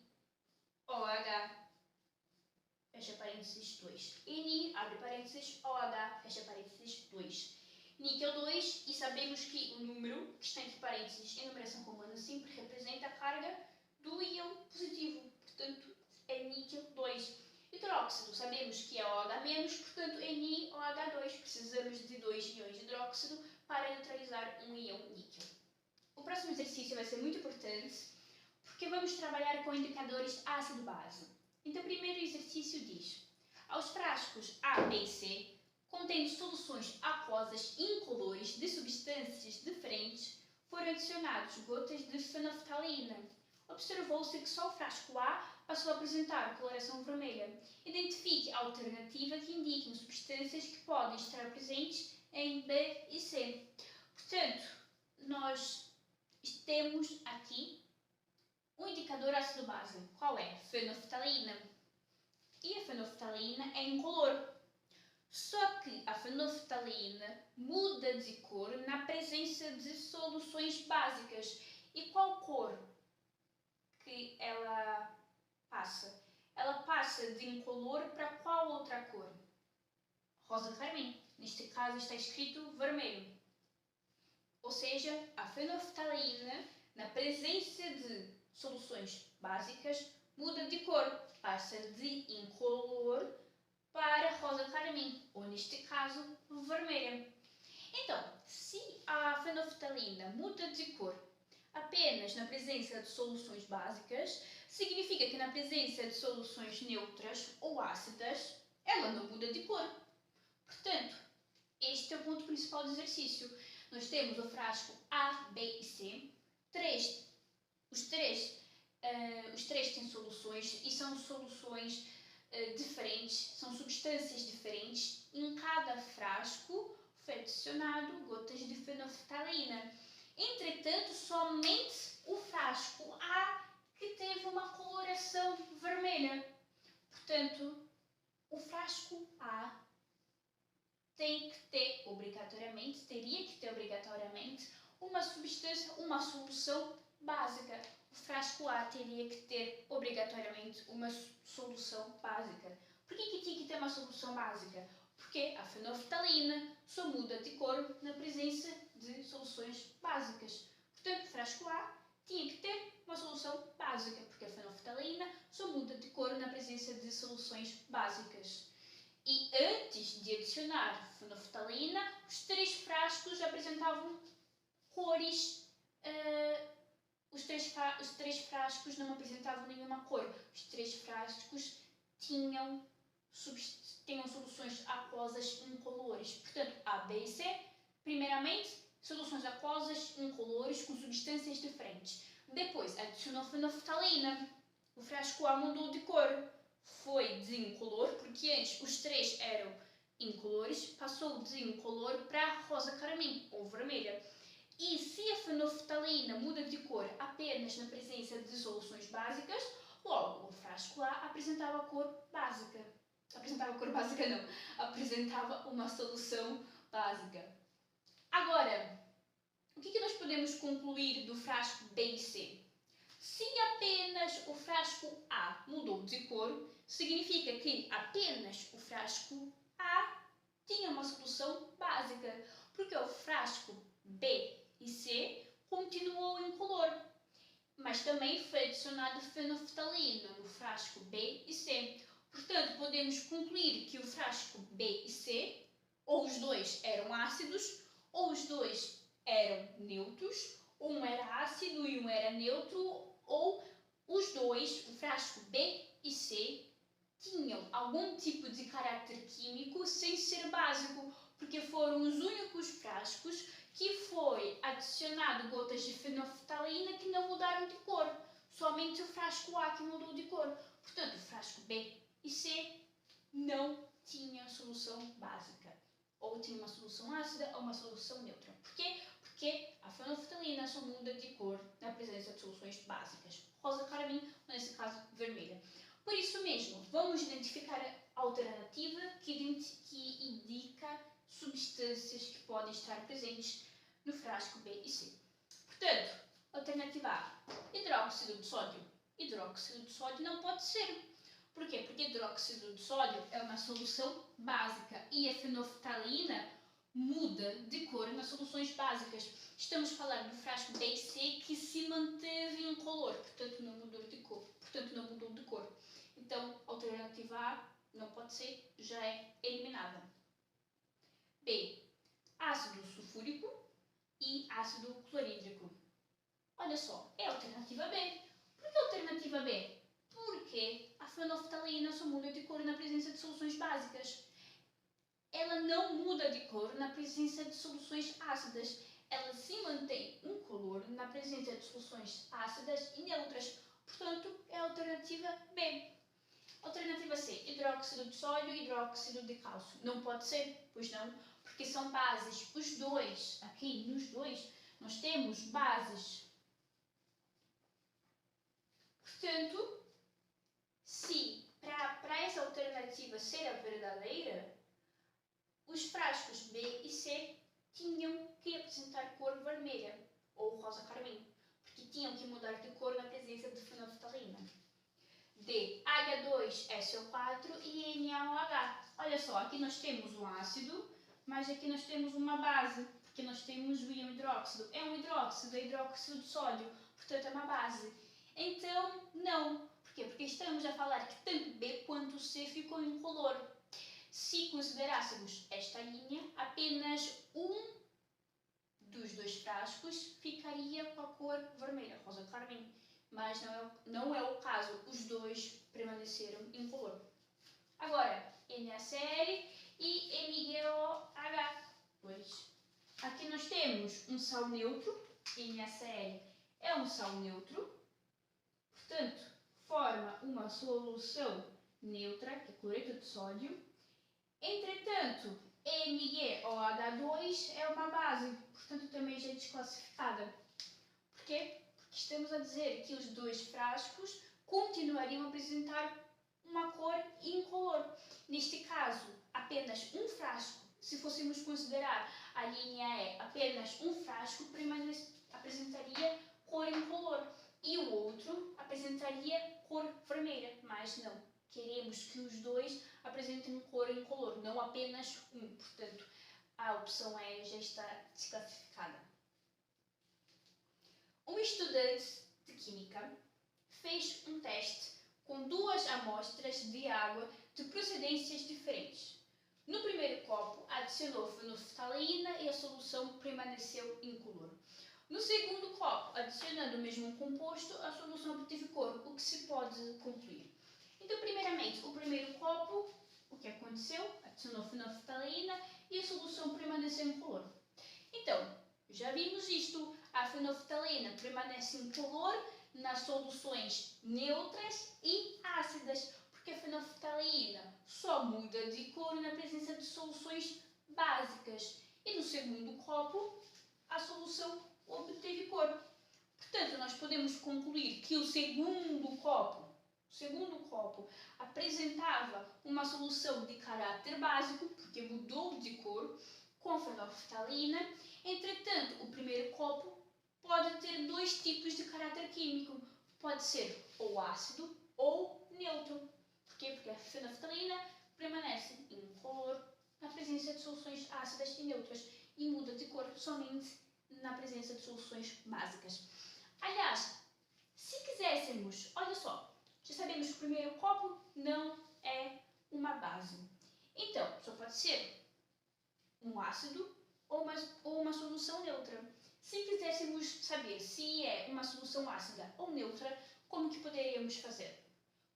fecha parênteses 2. Ni, abre parênteses, OH, fecha parênteses 2. Níquel 2, e sabemos que o número que está entre parênteses em numeração romana sempre representa a carga do íon positivo. Portanto, é níquel 2. Hidróxido, sabemos que é OH-, portanto, é NiOH2. Precisamos de 2 íons de hidróxido para neutralizar um íon níquel. O próximo exercício vai ser muito importante, porque vamos trabalhar com indicadores ácido-base. Então, o primeiro exercício diz: aos frascos A, B e C, contendo soluções aquosas incolores de substâncias diferentes, foram adicionados gotas de fenolftalina. Observou-se que só o frasco A passou a apresentar coloração vermelha. Identifique a alternativa que indique substâncias que podem estar presentes em B e C. Portanto, nós temos aqui um indicador ácido-base. Qual é? Fenolftalina. E a fenolftalina é incolor. Só que a fenolftalina muda de cor na presença de soluções básicas. E qual cor que ela passa? Ela passa de incolor para qual outra cor? Rosa carmim. Neste caso está escrito vermelho. Ou seja, a fenolftaleína, na presença de soluções básicas, muda de cor, passa de incolor para rosa carmim, ou neste caso, vermelha. Então, se a fenolftaleína muda de cor apenas na presença de soluções básicas, significa que na presença de soluções neutras ou ácidas, ela não muda de cor. Portanto, este é o ponto principal do exercício. Nós temos o frasco A, B e C. Os três têm soluções e são soluções diferentes, são substâncias diferentes. Em cada frasco foi adicionado gotas de fenolftaleína. Entretanto, somente o frasco A que teve uma coloração vermelha. Portanto, o frasco A teria que ter obrigatoriamente uma solução básica. O frasco A teria que ter obrigatoriamente uma solução básica. Por que tinha que ter uma solução básica? Porque a fenolftaleína só muda de cor na presença de soluções básicas. Portanto, o frasco A tinha que ter uma solução básica, porque a fenolftaleína só muda de cor na presença de soluções básicas. E antes de adicionar fenolftaleína, os 3 frascos apresentavam cores. Os três frascos não apresentavam nenhuma cor. Os 3 frascos tinham soluções aquosas incolores. Portanto, A, B e C, primeiramente, soluções aquosas incolores com substâncias diferentes. Depois, adicionou fenolftaleína. O frasco A mudou de cor. Foi de incolor, porque antes os 3 eram incolores, passou de incolor para rosa carmim, ou vermelha. E se a fenolftaleína muda de cor apenas na presença de soluções básicas, logo o frasco A apresentava cor básica. Apresentava uma solução básica. Agora, o que nós podemos concluir do frasco B e C? Se apenas o frasco A mudou de cor, significa que apenas o frasco A tinha uma solução básica, porque o frasco B e C continuou incolor, mas também foi adicionado fenolftaleína no frasco B e C. Portanto, podemos concluir que o frasco B e C, ou os dois eram ácidos, ou os dois eram neutros, um era ácido e um era neutro, ou os dois, o frasco B e C, tinham algum tipo de caráter químico sem ser básico, porque foram os únicos frascos que foi adicionado gotas de fenolftaleína que não mudaram de cor. Somente o frasco A que mudou de cor. Portanto, o frasco B e C não tinha solução básica. Ou tinha uma solução ácida ou uma solução neutra. Por quê? Porque a fenolftaleína só muda de cor na presença de soluções básicas. Rosa carmim, nesse caso, vermelha. Por isso mesmo, vamos identificar a alternativa que indica substâncias que podem estar presentes no frasco B e C. Portanto, alternativa A, hidróxido de sódio. Hidróxido de sódio não pode ser. Por quê? Porque hidróxido de sódio é uma solução básica e a fenolftaleína muda de cor nas soluções básicas. Estamos falando do frasco B e C que se manteve incolor, portanto não mudou de cor. Então, a alternativa A não pode ser, já é eliminada. B, ácido sulfúrico e ácido clorídrico. Olha só, é a alternativa B. Por que a alternativa B? Porque a fenolftaleína só muda de cor na presença de soluções básicas. Ela não muda de cor na presença de soluções ácidas. Ela se mantém incolor na presença de soluções ácidas e neutras. Portanto, é a alternativa B. Alternativa C, hidróxido de sódio e hidróxido de cálcio. Não pode ser? Pois não, porque são bases. Os dois, aqui nos dois, nós temos bases. Portanto, se para essa alternativa ser a verdadeira, os frascos B e C tinham que apresentar cor vermelha ou rosa carmim, porque tinham que mudar de cor na presença de fenolftaleína. D, H2SO4 e NaOH. Olha só, aqui nós temos um ácido, mas aqui nós temos uma base, porque nós temos o íon hidróxido. É um hidróxido, é hidróxido de sódio, portanto é uma base. Então, não. Porquê? Porque estamos a falar que tanto B quanto C ficam incolor. Se considerássemos esta linha, apenas um dos dois frascos ficaria com a cor vermelha, rosa carmim. Mas não é o caso, os dois permaneceram incolor. Agora, NaCl e MgOH. Pois, aqui nós temos um sal neutro, NaCl é um sal neutro, portanto, forma uma solução neutra, que é cloreto de sódio. Entretanto, MgOH2 é uma base, portanto também já é desclassificada. Porquê? Porque estamos a dizer que os dois frascos continuariam a apresentar uma cor incolor. Neste caso, apenas um frasco, se fôssemos considerar a linha E, apenas um frasco apresentaria cor incolor e o outro apresentaria cor vermelha, mas não. Queremos que os dois apresentem cor incolor, não apenas um. Portanto, a opção E já está desclassificada. Um estudante de Química fez um teste com duas amostras de água de procedências diferentes. No primeiro copo, adicionou fenolftaleína e a solução permaneceu incolor. No segundo copo, adicionando o mesmo composto, a solução obteve cor, o que se pode concluir. Então, primeiramente, o primeiro copo, o que aconteceu? Adicionou fenolftaleína e a solução permaneceu incolor. Então, já vimos isto, a fenolftaleína permanece incolor nas soluções neutras e ácidas, porque a fenolftaleína só muda de cor na presença de soluções básicas. E no segundo copo, a solução obteve cor. Portanto, nós podemos concluir que o segundo copo apresentava uma solução de caráter básico, porque mudou de cor, com fenolftaleína. Entretanto, o primeiro copo pode ter dois tipos de caráter químico. Pode ser ou ácido ou neutro. Porquê? Porque a fenolftaleína permanece incolor na presença de soluções ácidas e neutras e muda de cor somente na presença de soluções básicas. Aliás, se quiséssemos, olha só, já sabemos que o primeiro copo não é uma base. Então, só pode ser um ácido ou uma solução neutra. Se quiséssemos saber se é uma solução ácida ou neutra, como que poderíamos fazer?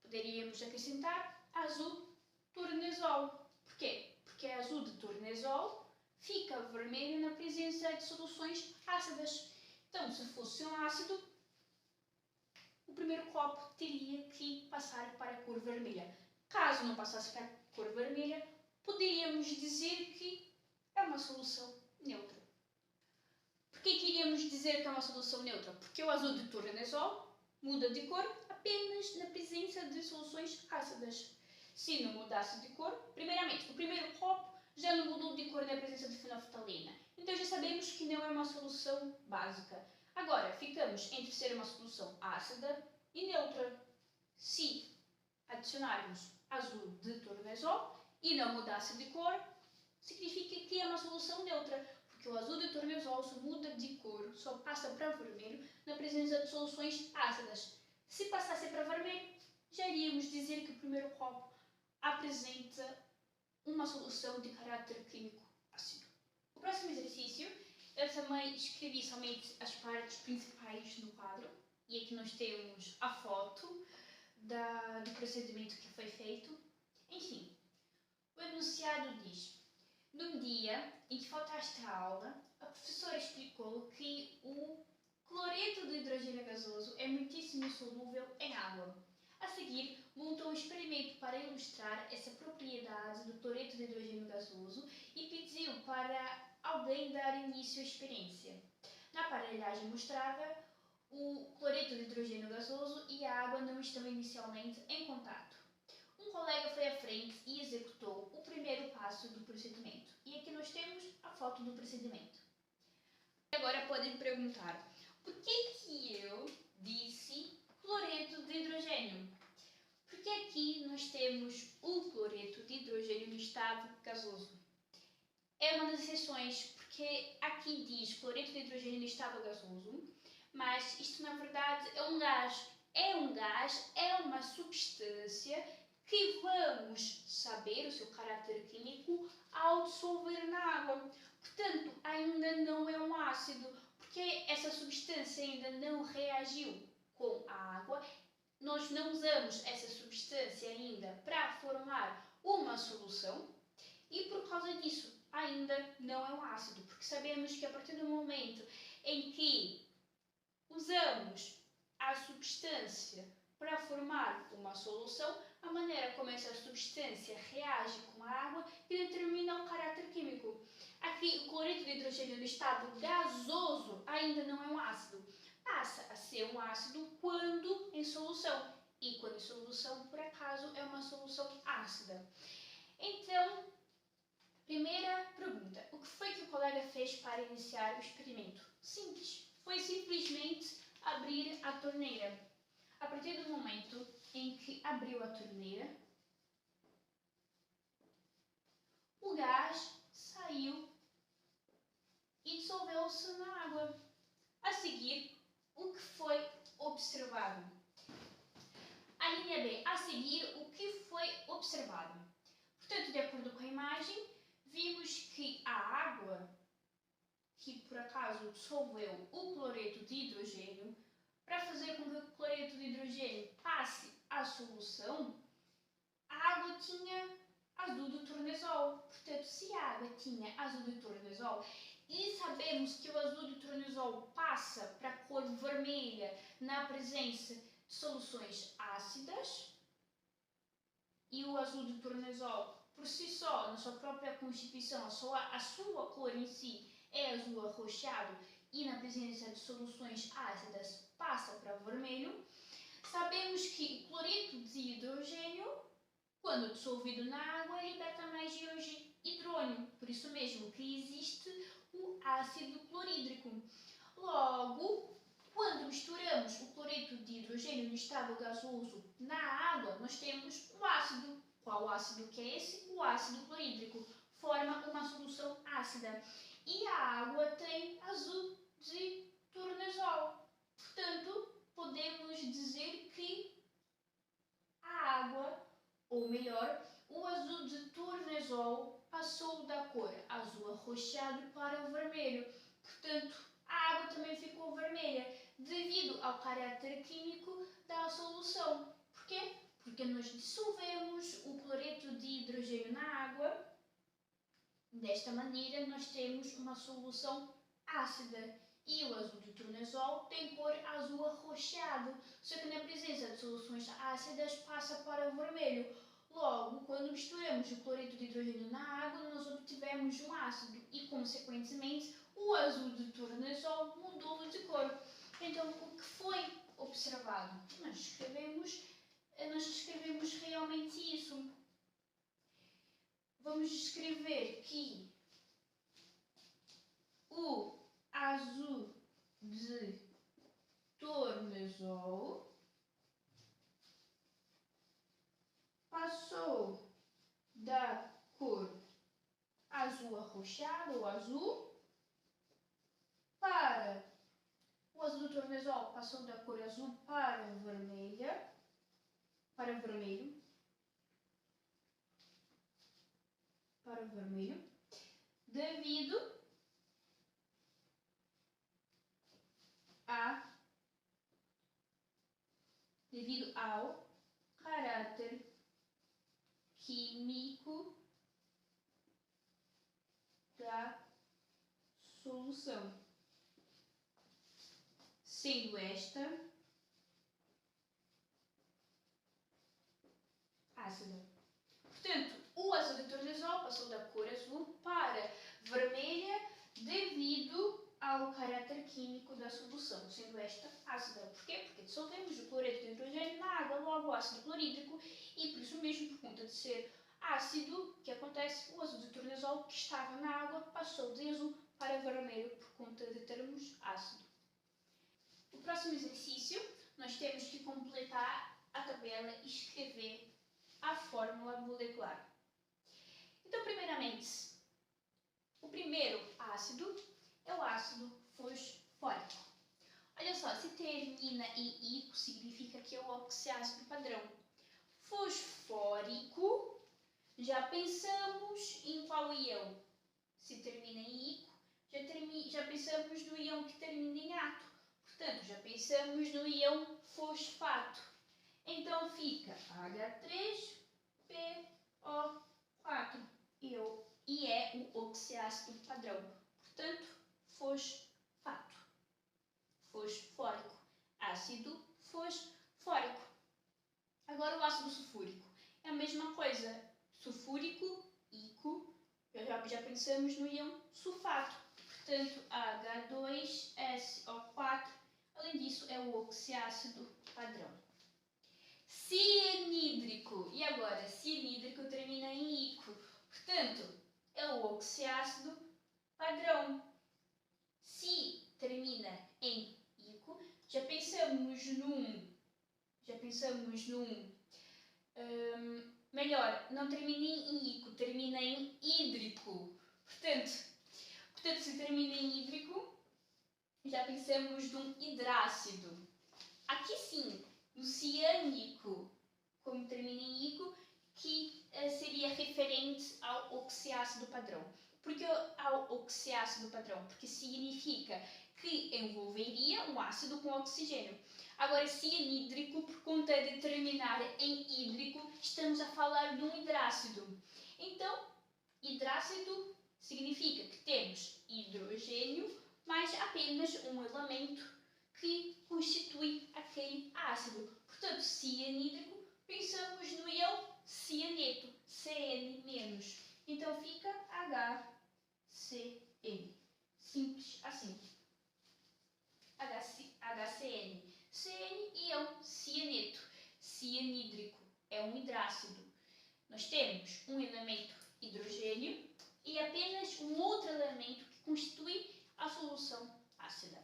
Poderíamos acrescentar azul tornesol. Porquê? Porque azul de tornesol fica vermelho na presença de soluções ácidas. Então, se fosse um ácido, o primeiro copo teria que passar para a cor vermelha. Caso não passasse para a cor vermelha, poderíamos dizer que é uma solução neutra. Por que iríamos dizer que é uma solução neutra? Porque o azul de tornesol muda de cor apenas na presença de soluções ácidas. Se não mudasse de cor, primeiramente, o primeiro copo já não mudou de cor na presença de fenolftaleína. Então já sabemos que não é uma solução básica. Agora, ficamos entre ser uma solução ácida e neutra. Se adicionarmos azul de tornesol e não mudasse de cor, significa que é uma solução neutra, porque o azul de tornesol só muda de cor, só passa para vermelho na presença de soluções ácidas. Se passasse para vermelho, já iríamos dizer que o primeiro copo apresenta uma solução de caráter químico ácido. O próximo exercício, eu também escrevi somente as partes principais no quadro, e aqui nós temos a foto do procedimento que foi feito. Enfim, o enunciado diz: num dia em que faltaste à aula, a professora explicou que o cloreto de hidrogênio gasoso é muitíssimo solúvel em água. A seguir, montou um experimento para ilustrar essa propriedade do cloreto de hidrogênio gasoso e pediu para alguém dar início à experiência. Na aparelhagem mostrada, o cloreto de hidrogênio gasoso e a água não estão inicialmente em contato. Um colega foi à frente e executou o primeiro passo do procedimento. E aqui nós temos a foto do procedimento. Agora podem perguntar, por que eu disse cloreto de hidrogênio? Porque aqui nós temos o cloreto de hidrogênio no estado gasoso. é uma das exceções, porque aqui diz cloreto de hidrogênio em estado gasoso, mas isto na verdade é um gás. É uma substância que vamos saber o seu caráter químico ao dissolver na água. Portanto, ainda não é um ácido, porque essa substância ainda não reagiu com a água. Nós não usamos essa substância ainda para formar uma solução e por causa disso ainda não é um ácido, porque sabemos que a partir do momento em que usamos a substância para formar uma solução, a maneira como essa substância reage com a água determina o caráter químico. Aqui, o cloreto de hidrogênio no estado gasoso ainda não é um ácido. Passa a ser um ácido quando em solução. E quando em solução, por acaso, é uma solução ácida. Então, primeira pergunta. O que foi que o colega fez para iniciar o experimento? Simples. Foi simplesmente abrir a torneira. A partir do momento em que abriu a torneira, o gás saiu e dissolveu-se na água. A seguir, o que foi observado? A linha B. A seguir, o que foi observado? Portanto, de acordo com a imagem, vimos que a água, que por acaso dissolveu o cloreto de hidrogênio, para fazer com que o cloreto de hidrogênio passe à solução, a água tinha azul de tornasol. Portanto, se a água tinha azul de tornasol e sabemos que o azul de tornasol passa para a cor vermelha na presença de soluções ácidas, e o azul de tornasol, por si só, na sua própria constituição, a sua cor em si é azul arroxeado e na presença de soluções ácidas passa para vermelho, sabemos que o cloreto de hidrogênio, quando dissolvido na água, liberta mais íons de hidrônio. Por isso mesmo que existe o ácido clorídrico. Logo, quando misturamos o cloreto de hidrogênio no estado gasoso na água, nós temos o ácido. Qual ácido que é esse? O ácido clorídrico. Forma uma solução ácida. E a água tem azul de tornasol. Portanto, podemos dizer que a água, ou melhor, o azul de tornasol passou da cor azul arroxeado para vermelho. Portanto, a água também ficou vermelha devido ao caráter químico da solução. Porquê? Porque nós dissolvemos o cloreto de hidrogênio na água. Desta maneira, nós temos uma solução ácida. E o azul de tornasol tem cor azul arroxeado, só que na presença de soluções ácidas passa para o vermelho. Logo, quando misturamos o cloreto de hidrogênio na água, nós obtivemos um ácido e, consequentemente, o azul de tornasol mudou de cor. Então, o que foi observado? Nós escrevemos realmente isso. Vamos escrever que o azul de tornasol passou da cor azul arroxeado ou azul para o azul de tornasol passou da cor azul para vermelha, para vermelho, devido ao caráter químico da solução, sendo esta ácida. Portanto, o azul de tornasol passou da cor azul para vermelha devido ao caráter químico da solução, sendo esta ácida. Porquê? Porque dissolvemos o cloreto de hidrogênio na água, logo o ácido clorídrico, e por isso mesmo, por conta de ser ácido, o que acontece? O azul de tornasol que estava na água passou de azul para vermelho por conta de termos ácido. O próximo exercício, nós temos que completar a tabela e escrever a fórmula molecular. Então, primeiramente, ácido é o ácido fosfórico. Olha só, se termina em ico, significa que é o oxiácido padrão. Fosfórico, já pensamos em qual íon? Se termina em ico, já pensamos no íon que termina em ato. Portanto, já pensamos no íon fosfato. Então fica H3PO4 e é o oxiácido padrão. Portanto, fosfato. Fosfórico. Ácido fosfórico. Agora o ácido sulfúrico. É a mesma coisa. Sulfúrico, ico. Já pensamos no íon sulfato. Portanto, H2SO4. Além disso, é o oxiácido padrão. Cianídrico. E agora? Cianídrico termina em ico. Portanto, é o oxiácido padrão. Se termina em ico, já pensamos num melhor, não termina em ico, termina em hídrico. Portanto, se termina em hídrico, já pensamos num hidrácido. Aqui sim, no ciânico, como termina em ico, que seria referente ao oxiácido padrão. Por que ao oxiácido padrão? Porque significa que envolveria um ácido com oxigênio. Agora, cianídrico, por conta de terminar em hídrico, estamos a falar de um hidrácido. Então, hidrácido significa que temos hidrogênio mais apenas um elemento que constitui aquele ácido. Portanto, cianídrico, pensamos no íon cianeto, Cn-. Então fica HCN. Simples assim. HCN. Cn, íon cianeto. Cianídrico é um hidrácido. Nós temos um elemento hidrogênio e apenas um outro elemento que constitui a solução ácida.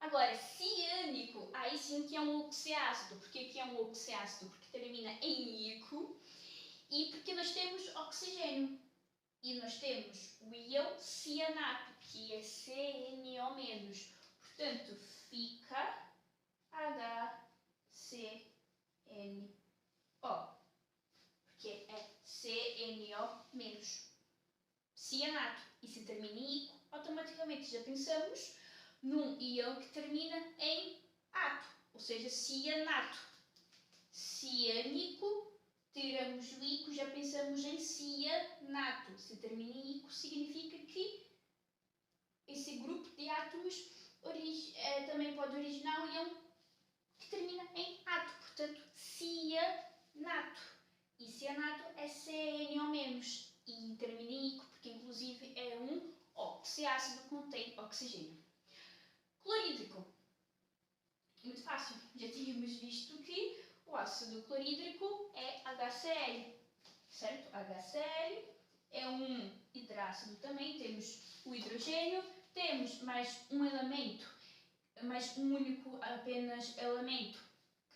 Agora, ciânico, aí sim que é um oxiácido. Por que é um oxiácido? Porque termina em ico e porque nós temos oxigênio. E nós temos o íon cianato, que é CNO-. Portanto, fica HCNO. Porque é CNO-. Cianato. E se termina em ico, automaticamente já pensamos num íon que termina em ato, ou seja, cianato. Ciânico, tiramos o ico, já pensamos em cianato. Se termina em ico, significa que esse grupo de átomos também pode originar um íon que termina em ato, portanto, cianato. E cianato é CNO-, e termina em ico, porque inclusive é um oxiácido que contém oxigênio. Clorídrico. Muito fácil. Já tínhamos visto que o ácido clorídrico é HCl. Certo? HCl é um hidrácido também. Temos o hidrogênio. Temos mais um elemento, mais um único apenas elemento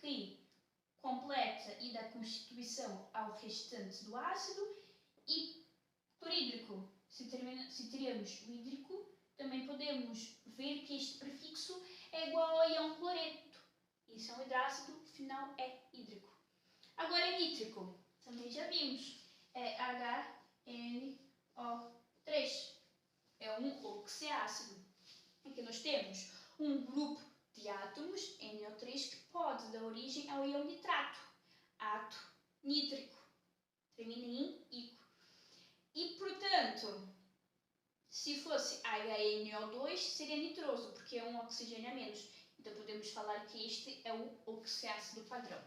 que completa e dá constituição ao restante do ácido. E clorídrico, se tiramos o hídrico, também podemos ver que este prefixo é igual ao íon cloreto. Isso é um hidrácido, o final é hídrico. Agora, nítrico, também já vimos, é HNO3. É um oxiácido. Aqui nós temos um grupo de átomos, NO3, que pode dar origem ao íon nitrato, ato nítrico. Termina em ico. E, portanto, se fosse HNO2, seria nitroso, porque é um oxigênio a menos. Então, podemos falar que este é o oxiácido padrão.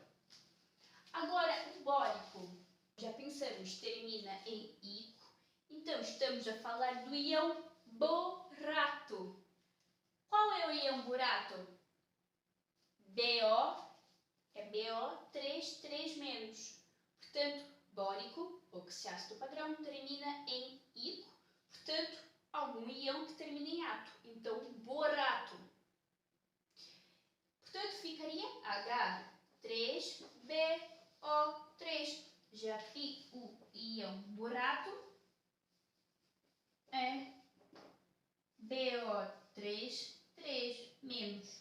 Agora, o bórico. Já pensamos, termina em ico. Então, estamos a falar do íon borato. Qual é o íon borato? BO é BO3, 3-. Portanto, bórico, oxiácido padrão, termina em ico. Portanto, algum íon que termina em ato. Então, borato. Portanto, ficaria H3BO3. Já que o íon borato é BO3, 3 menos.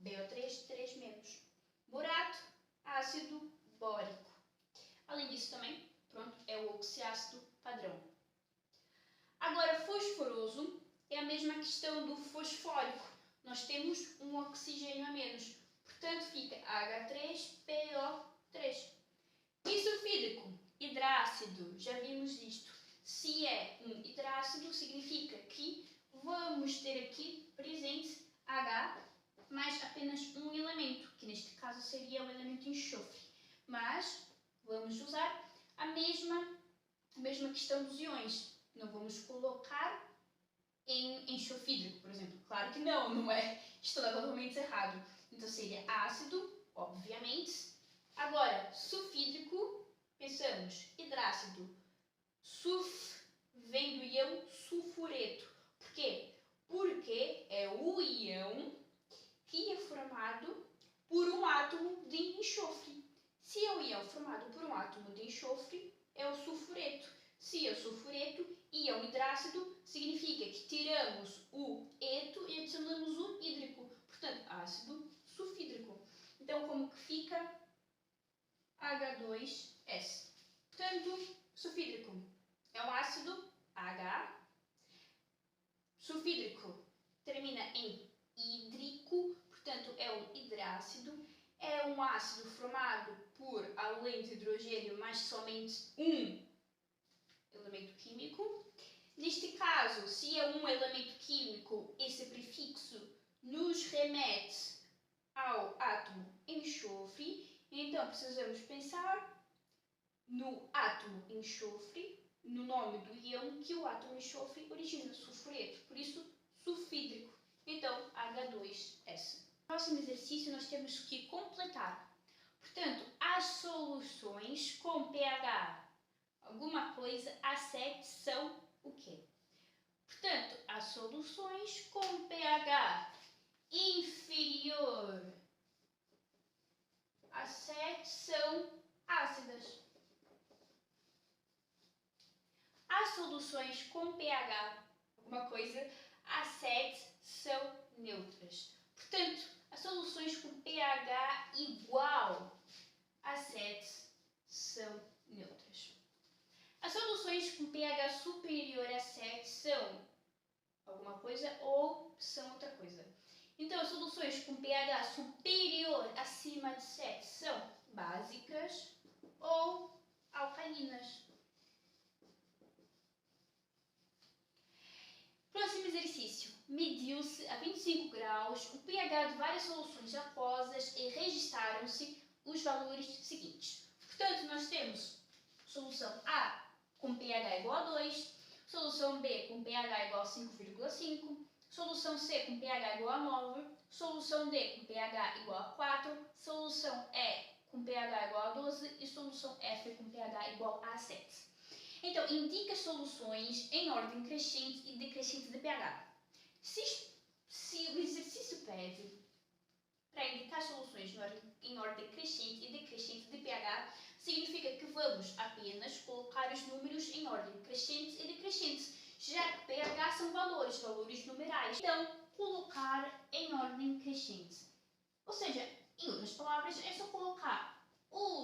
BO3, 3 menos. Borato, ácido bórico. Além disso também, pronto, é o oxiácido padrão. Agora, fosforoso é a mesma questão do fosfórico. Nós temos um oxigênio a menos. Portanto, fica H3PO3. E sulfídrico, hidrácido, já vimos isto. Se é um hidrácido, significa que vamos ter aqui presente H mais apenas um elemento, que neste caso seria o elemento enxofre. Mas vamos usar a mesma questão dos íons. Não vamos colocar em enxofídrico, por exemplo. Claro que não é. Está totalmente errado. Então seria ácido, obviamente. Agora, sulfídrico, pensamos, hidrácido. Sulf vem do íon sulfureto. Por quê? Porque é o íon que é formado por um átomo de enxofre. Se é o íon formado por um átomo de enxofre, é o sulfureto. Se é o sulfureto, íon hidrácido, significa que tiramos o eto e adicionamos o hídrico. Portanto, ácido sulfídrico. Então, como que fica? H2S. Portanto, sulfídrico é um ácido H. Sulfídrico termina em hídrico, portanto, é um hidrácido. É um ácido formado por, além de hidrogênio, mais somente um elemento químico. Neste caso, se é um elemento químico, esse prefixo nos remete ao átomo enxofre. Então, precisamos pensar no átomo enxofre, no nome do íon que o átomo enxofre origina, sulfureto. Por isso, sulfídrico. Então, H2S. No próximo exercício, nós temos que completar. Portanto, as soluções com pH alguma coisa A7 são o quê? Portanto, as soluções com pH inferior a 7 são ácidas. As soluções com pH alguma coisa A7 são neutras. Portanto, as soluções com pH igual a 7 são neutras. As soluções com pH superior a 7 são alguma coisa ou são outra coisa. Então, as soluções com pH superior acima de 7 são básicas ou alcalinas. Próximo exercício. Mediu-se a 25 graus o pH de várias soluções aquosas e registaram-se os valores seguintes. Portanto, nós temos solução A com pH igual a 2, solução B com pH igual a 5,5, solução C com pH igual a 9, solução D com pH igual a 4, solução E com pH igual a 12 e solução F com pH igual a 7. Então, indica soluções em ordem crescente e decrescente de pH. Se o exercício pede para indicar soluções em ordem crescente e decrescente de pH, significa que vamos apenas colocar os números em ordem crescente e decrescente, já que pH são valores numerais. Então, colocar em ordem crescente. Ou seja, em outras palavras, é só colocar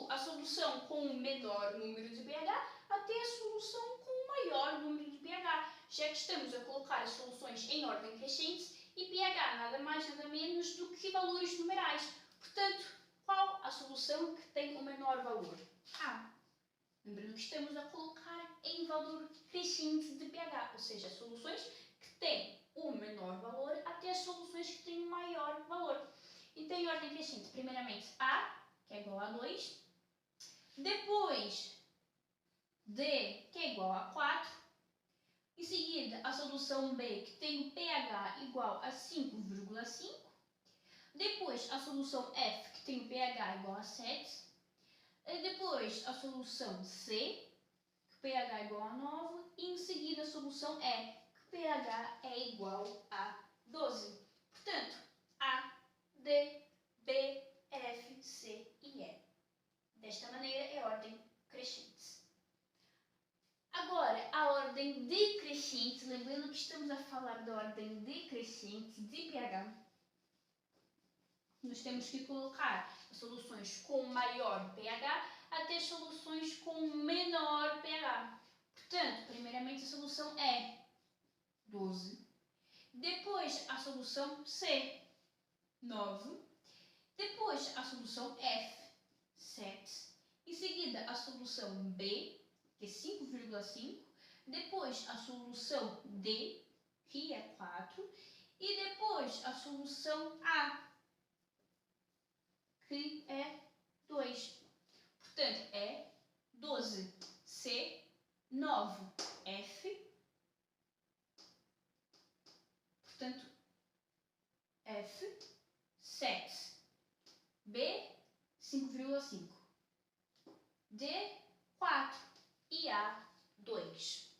a solução com o menor número de pH até a solução com o maior número de pH, já que estamos a colocar as soluções em ordem crescente e pH nada mais nada menos do que valores numerais. Portanto, qual a solução que tem o menor valor? A. Lembrando que estamos a colocar em valor crescente de pH, ou seja, as soluções que têm o menor valor até as soluções que têm o maior valor. Então, em ordem crescente, primeiramente A, que é igual a 2, depois D, que é igual a 4, em seguida a solução B, que tem o pH igual a 5,5, depois a solução F, que tem o pH igual a 7, e depois a solução C, que o pH é igual a 9, e em seguida a solução E, que o pH é igual a 12. Portanto, A, D, B, F, C e E. Desta maneira é ordem crescente. Agora, a ordem ordem decrescente, lembrando que estamos a falar da ordem decrescente de pH, nós temos que colocar soluções com maior pH até soluções com menor pH. Portanto, primeiramente a solução E, 12. Depois a solução C, 9. Depois a solução F, 7. Em seguida a solução B, que é 5,5. Depois a solução D, que é 4. E depois a solução A, que é 2. Portanto, é 12, C, 9, F. Portanto, F, 7, B, 5,5, D, 4 e A, 2.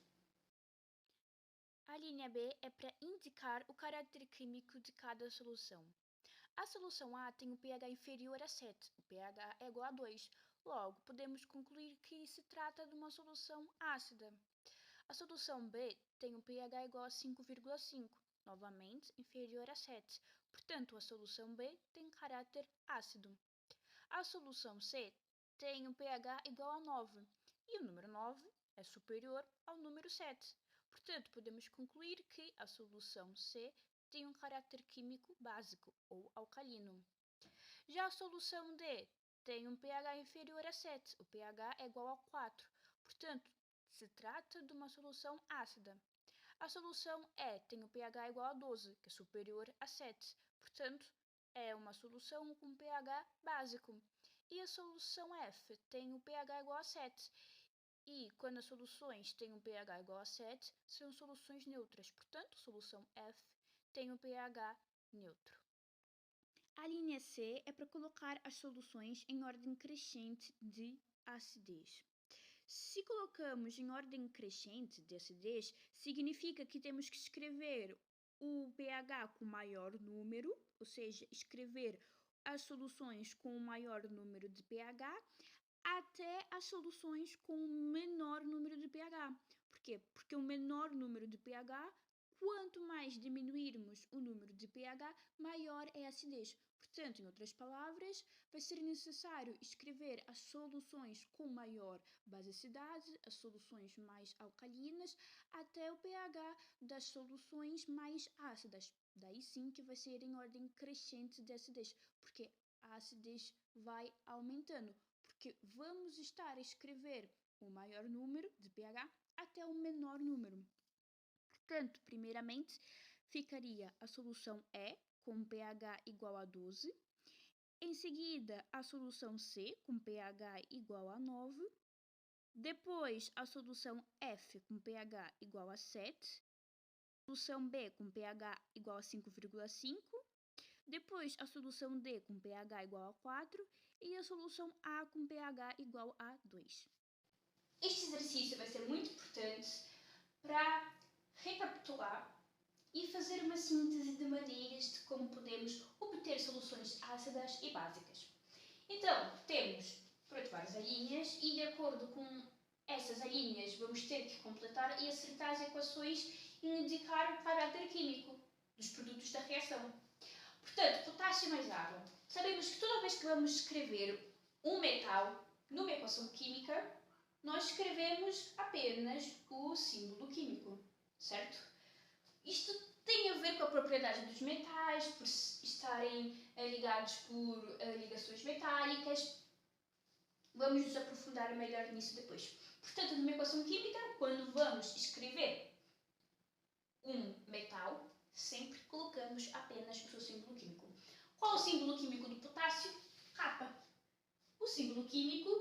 A linha B é para indicar o caráter químico de cada solução. A solução A tem o pH inferior a 7, o pH é igual a 2. Logo, podemos concluir que se trata de uma solução ácida. A solução B tem um pH igual a 5,5, novamente inferior a 7. Portanto, a solução B tem caráter ácido. A solução C tem um pH igual a 9 e o número 9 é superior ao número 7. Portanto, podemos concluir que a solução C tem um caráter químico básico ou alcalino. Já a solução D tem um pH inferior a 7, o pH é igual a 4. Portanto, se trata de uma solução ácida. A solução E tem um pH igual a 12, que é superior a 7. Portanto, é uma solução com pH básico. E a solução F tem um pH igual a 7. E quando as soluções têm um pH igual a 7, são soluções neutras. Portanto, a solução F tem um pH neutro. A linha C é para colocar as soluções em ordem crescente de acidez. Se colocamos em ordem crescente de acidez, significa que temos que escrever o pH com maior número, ou seja, escrever as soluções com o maior número de pH, até as soluções com o menor número de pH. Por quê? Porque o menor número de pH, quanto mais diminuirmos o número de pH, maior é a acidez. Portanto, em outras palavras, vai ser necessário escrever as soluções com maior basicidade, as soluções mais alcalinas, até o pH das soluções mais ácidas. Daí sim que vai ser em ordem crescente de acidez, porque a acidez vai aumentando. Porque vamos estar a escrever o maior número de pH até o menor número. Portanto, primeiramente, ficaria a solução E com pH igual a 12. Em seguida, a solução C com pH igual a 9. Depois, a solução F com pH igual a 7. A solução B com pH igual a 5,5. Depois, a solução D com pH igual a 4 e a solução A com pH igual a 2. Este exercício vai ser muito importante para recapitular e fazer uma síntese de maneiras de como podemos obter soluções ácidas e básicas. Então, temos, pronto, várias alíneas e de acordo com essas alíneas vamos ter que completar e acertar as equações e indicar o caráter químico dos produtos da reação. Portanto, potássio mais água. Sabemos que toda vez que vamos escrever um metal numa equação química, nós escrevemos apenas o símbolo químico, certo? Isto tem a ver com a propriedade dos metais, por estarem ligados por ligações metálicas. Vamos nos aprofundar melhor nisso depois. Portanto, numa equação química, quando vamos escrever um metal, sempre colocamos apenas o seu símbolo químico. Qual o símbolo químico do potássio? K. O símbolo químico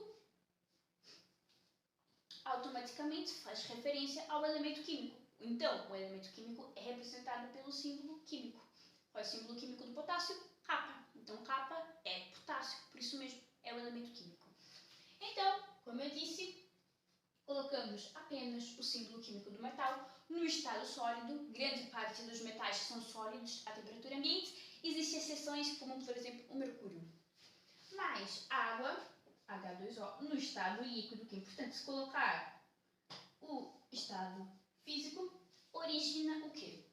automaticamente faz referência ao elemento químico. Então, o elemento químico é representado pelo símbolo químico. Qual é o símbolo químico do potássio? K. Então, K é potássio, por isso mesmo é o elemento químico. Então, como eu disse, colocamos apenas o símbolo químico do metal no estado sólido. Grande parte dos metais são sólidos à temperatura ambiente. Existem exceções, como por exemplo o mercúrio. Mas água, H2O, no estado líquido, que é importante se colocar o estado origina o quê?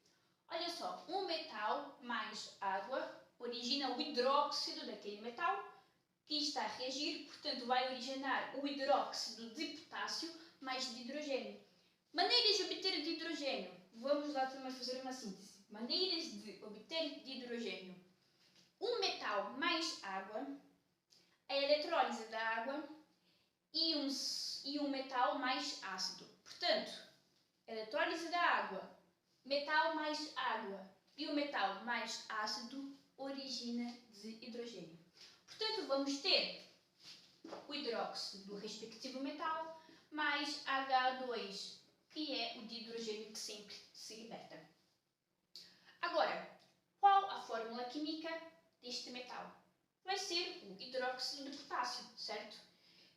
Olha só, um metal mais água origina o hidróxido daquele metal que está a reagir, portanto vai originar o hidróxido de potássio mais de hidrogênio. Maneiras de obter de hidrogênio. Vamos lá também fazer uma síntese. Maneiras de obter de hidrogênio. Um metal mais água, a eletrólise da água e um metal mais ácido. Portanto, eletrólise da água, metal mais água e o metal mais ácido origina de hidrogênio. Portanto, vamos ter o hidróxido do respectivo metal mais H2, que é o de hidrogênio que sempre se liberta. Agora, qual a fórmula química deste metal? Vai ser o hidróxido de potássio, certo?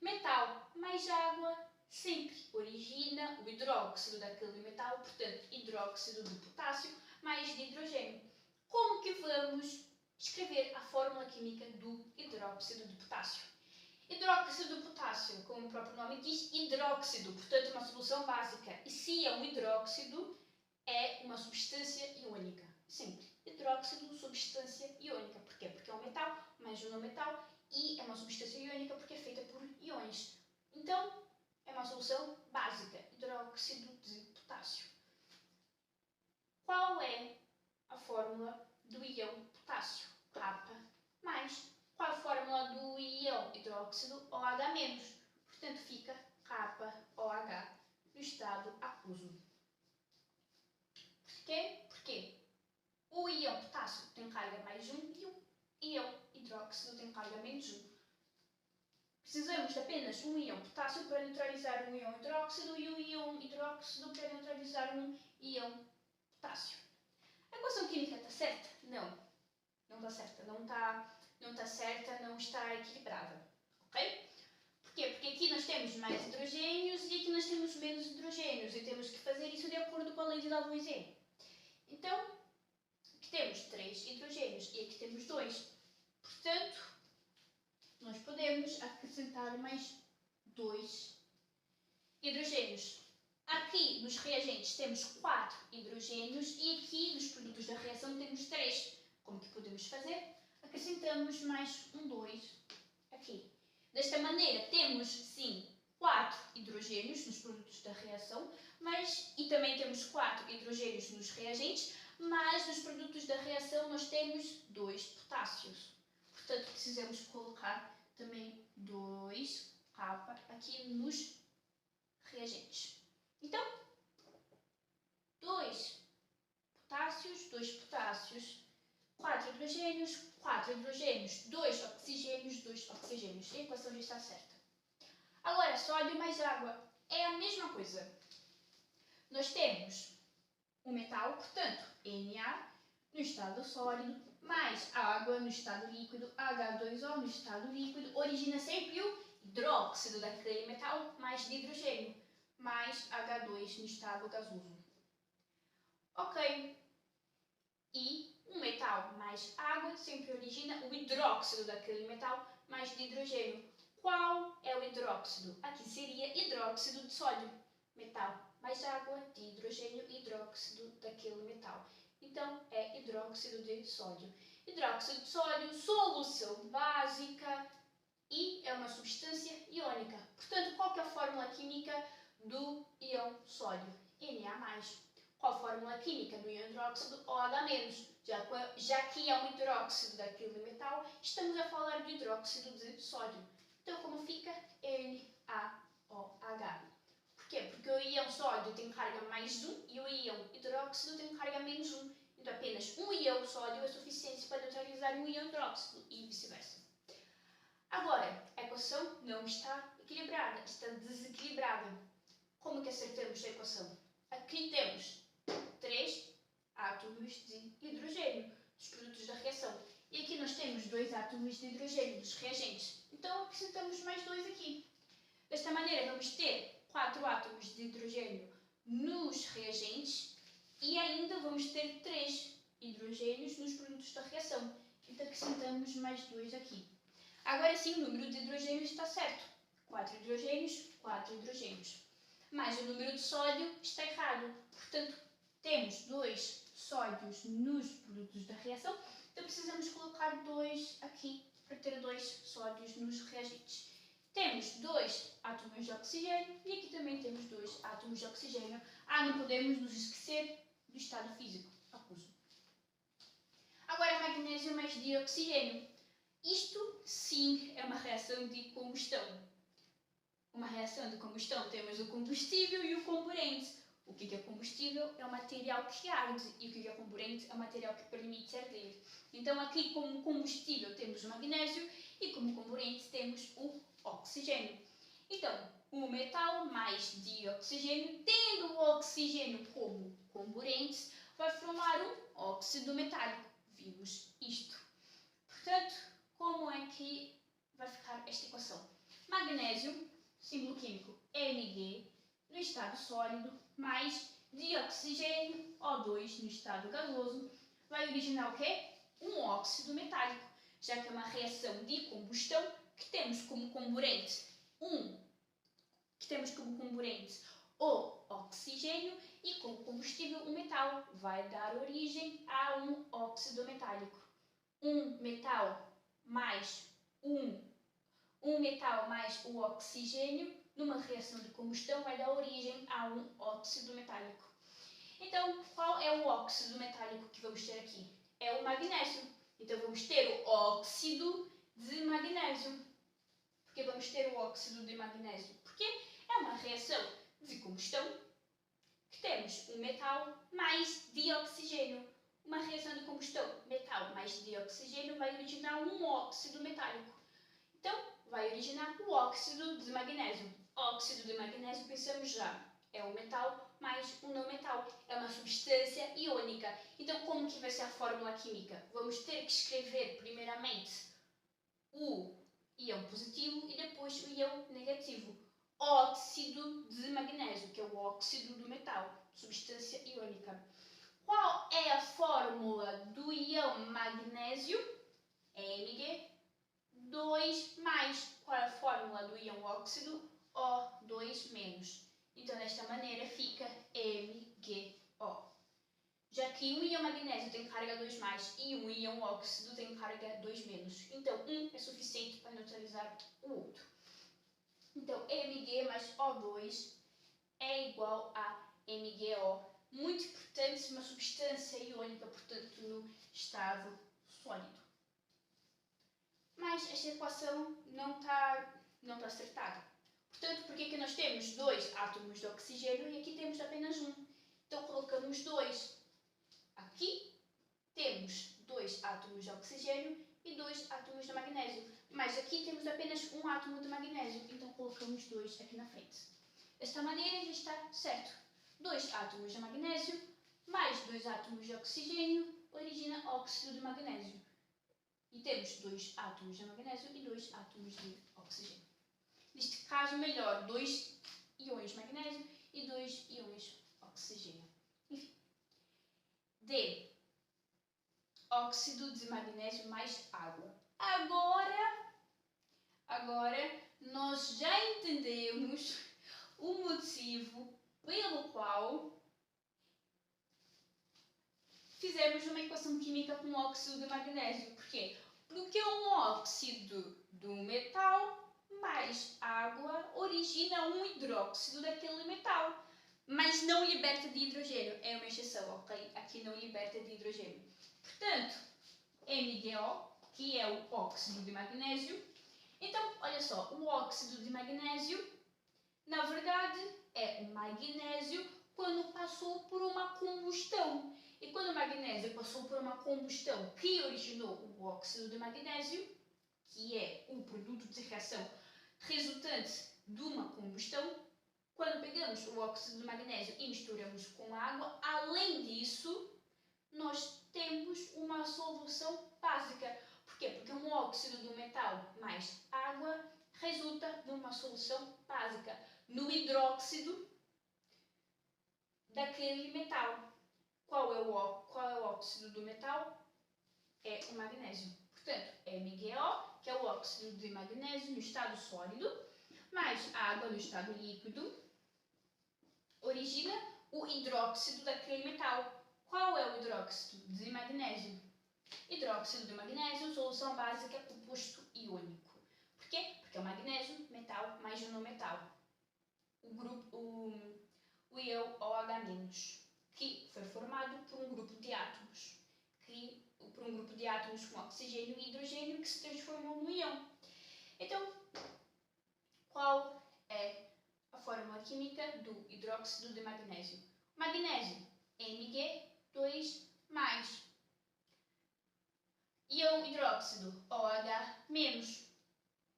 Metal mais água sempre origina o hidróxido daquele metal, portanto, hidróxido de potássio mais de hidrogênio. Como que vamos escrever a fórmula química do hidróxido de potássio? Hidróxido de potássio, como o próprio nome diz, hidróxido, portanto, uma solução básica. E se é um hidróxido, é uma substância iônica. Sempre. Hidróxido, substância iônica. Porquê? Porque é um metal mais um não metal e é uma substância iônica porque é feita por íons. Então, é uma solução básica, hidróxido de potássio. Qual é a fórmula do íon potássio? K mais. Qual a fórmula do íon hidróxido? OH-. Portanto, fica KOH no estado aquoso. Porquê? Porque o íon potássio tem carga mais 1 e o íon hidróxido tem carga menos 1. Precisamos de apenas um íon potássio para neutralizar um íon hidróxido e o íon hidróxido para neutralizar um íon potássio. A equação química está certa? Não. Não está certa. Não está certa, não está equilibrada. Ok? Porquê? Porque aqui nós temos mais hidrogênios e aqui nós temos menos hidrogênios e temos que fazer isso de acordo com a lei de Lavoisier. Então, aqui temos 3 hidrogênios e aqui temos 2. Portanto, nós podemos acrescentar mais 2 hidrogênios. Aqui nos reagentes temos 4 hidrogênios e aqui nos produtos da reação temos 3. Como que podemos fazer? Acrescentamos mais um 2 aqui. Desta maneira temos sim 4 hidrogênios nos produtos da reação, e também temos 4 hidrogênios nos reagentes, mas nos produtos da reação nós temos 2 potássios. Portanto, precisamos colocar também 2 K aqui nos reagentes. Então, 2 potássios, 4 hidrogênios, 2 oxigênios. E a equação já está certa. Agora, sódio mais água é a mesma coisa. Nós temos um metal, portanto, Na no estado sólido, mais água no estado líquido, H2O no estado líquido, origina sempre o hidróxido daquele metal mais de hidrogênio, mais H2 no estado gasoso. Ok. E um metal mais água sempre origina o hidróxido daquele metal mais de hidrogênio. Qual é o hidróxido? Aqui seria hidróxido de sódio. Metal mais água de hidrogênio e hidróxido daquele metal. Então, é hidróxido de sódio. Hidróxido de sódio, solução básica e é uma substância iônica. Portanto, qual que é a fórmula química do íon sódio? Na+. Qual a fórmula química do íon hidróxido? OH-. Já que é um hidróxido daquele metal, estamos a falar de hidróxido de sódio. Então, como fica? NaOH. Porquê? Porque o íon sódio tem carga mais 1 e o íon hidróxido tem carga menos 1. Então, apenas um íon sódio é suficiente para neutralizar um íon hidróxido e vice-versa. Agora, a equação não está equilibrada, está desequilibrada. Como que acertamos a equação? Aqui temos 3 átomos de hidrogênio dos produtos da reação. E aqui nós temos 2 átomos de hidrogênio dos reagentes. Então, acrescentamos mais 2 aqui. Desta maneira, vamos ter 4 átomos de hidrogênio nos reagentes e ainda vamos ter 3 hidrogênios nos produtos da reação. Então, acrescentamos mais 2 aqui. Agora sim, o número de hidrogênios está certo. 4 hidrogênios, 4 hidrogênios. Mas o número de sódio está errado. Portanto, temos 2 sódios nos produtos da reação, então precisamos colocar 2 aqui para ter 2 sódios nos reagentes. Temos 2 átomos de oxigênio e aqui também temos 2 átomos de oxigênio. Não podemos nos esquecer do estado físico aquoso. Agora, magnésio mais dioxigênio. Isto, sim, é uma reação de combustão. Uma reação de combustão, temos o combustível e o comburente. O que é combustível? É o material que arde. E o que é comburente? É o material que permite arder. Então, aqui como combustível temos o magnésio e como comburente temos o oxigênio. Então, o metal mais dioxigênio, tendo o oxigênio como comburente, vai formar um óxido metálico. Vimos isto. Portanto, como é que vai ficar esta equação? Magnésio, símbolo químico Mg, no estado sólido, mais dioxigênio, O2, no estado gasoso, vai originar o quê? Um óxido metálico, já que é uma reação de combustão que temos como comburente o oxigênio e como combustível o metal. Vai dar origem a um óxido metálico. Um metal mais o oxigênio, numa reação de combustão, vai dar origem a um óxido metálico. Então, qual é o óxido metálico que vamos ter aqui? É o magnésio. Então, vamos ter o óxido de magnésio. Por que vamos ter o óxido de magnésio? Porque é uma reação de combustão que temos um metal mais dioxigênio. Uma reação de combustão, metal mais dioxigênio, vai originar um óxido metálico. Então, vai originar o óxido de magnésio. Óxido de magnésio, pensamos já, é um metal mais um não metal. É uma substância iônica. Então, como que vai ser a fórmula química? Vamos ter que escrever, primeiramente, o íon positivo e depois o íon negativo. Óxido de magnésio, que é o óxido do metal, substância iônica. Qual é a fórmula do íon magnésio? Mg2+. Qual é a fórmula do íon óxido? O2-. Então, desta maneira, fica MgO. Já que um íon magnésio tem carga 2+, e um íon óxido tem carga 2-. Então, um é suficiente para neutralizar o outro. Então, Mg mais O2 é igual a MgO. Muito importante, uma substância iônica, portanto, no estado sólido. Mas esta equação não está acertada. Portanto, por que nós temos 2 átomos de oxigênio e aqui temos apenas um? Então, colocamos 2. Aqui temos 2 átomos de oxigênio e 2 átomos de magnésio. Mas aqui temos apenas um átomo de magnésio, então colocamos 2 aqui na frente. Desta maneira já está certo. 2 átomos de magnésio mais 2 átomos de oxigênio origina óxido de magnésio. E temos 2 átomos de magnésio e 2 átomos de oxigênio. Neste caso, melhor, 2 íons magnésio e 2 íons oxigênio. Enfim. D. Óxido de magnésio mais água. Agora nós já entendemos o motivo pelo qual fizemos uma equação química com óxido de magnésio. Por quê? Porque um óxido do metal mais água origina um hidróxido daquele metal, mas não liberta de hidrogênio. É uma exceção, ok? Aqui não liberta de hidrogênio. Portanto, MgO, que é o óxido de magnésio. Então, olha só, o óxido de magnésio, na verdade, é o magnésio quando passou por uma combustão. E quando o magnésio passou por uma combustão que originou o óxido de magnésio, que é o produto de reação resultante de uma combustão, quando pegamos o óxido de magnésio e misturamos com água, além disso, nós temos uma solução básica. Por quê? Porque um óxido do metal mais água resulta numa solução básica, no hidróxido daquele metal. Qual é o óxido do metal? É o magnésio. Portanto, MgO, que é o óxido de magnésio no estado sólido, mais água no estado líquido, origina o hidróxido daquele metal. Qual é o hidróxido de magnésio? Hidróxido de magnésio, solução básica, composto iônico. Por quê? Porque é o magnésio, metal, mais um não metal. O íon OH-, que foi formado por um grupo de átomos, com oxigênio e hidrogênio, que se transformou no íon. Então, qual é a fórmula química do hidróxido de magnésio? Magnésio, Mg2+. Íon hidróxido, OH-.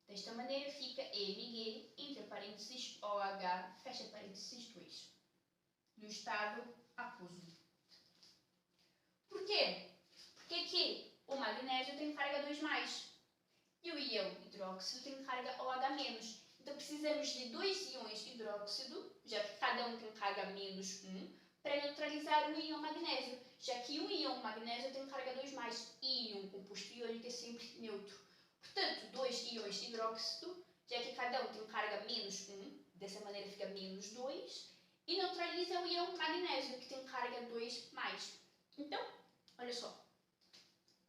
Desta maneira fica Mg, entre parênteses, OH, fecha parênteses 2, no estado aquoso. Por quê? Porque aqui o magnésio tem carga 2+, e o íon hidróxido tem carga OH-. Então precisamos de dois íons hidróxido, já que cada um tem carga -1, para neutralizar o íon magnésio, já que o íon magnésio tem carga 2+, e um composto iônico é sempre neutro. Portanto, dois íons hidróxido, já que cada um tem carga -1, dessa maneira fica -2, e neutraliza o íon magnésio, que tem carga 2+. Então, olha só,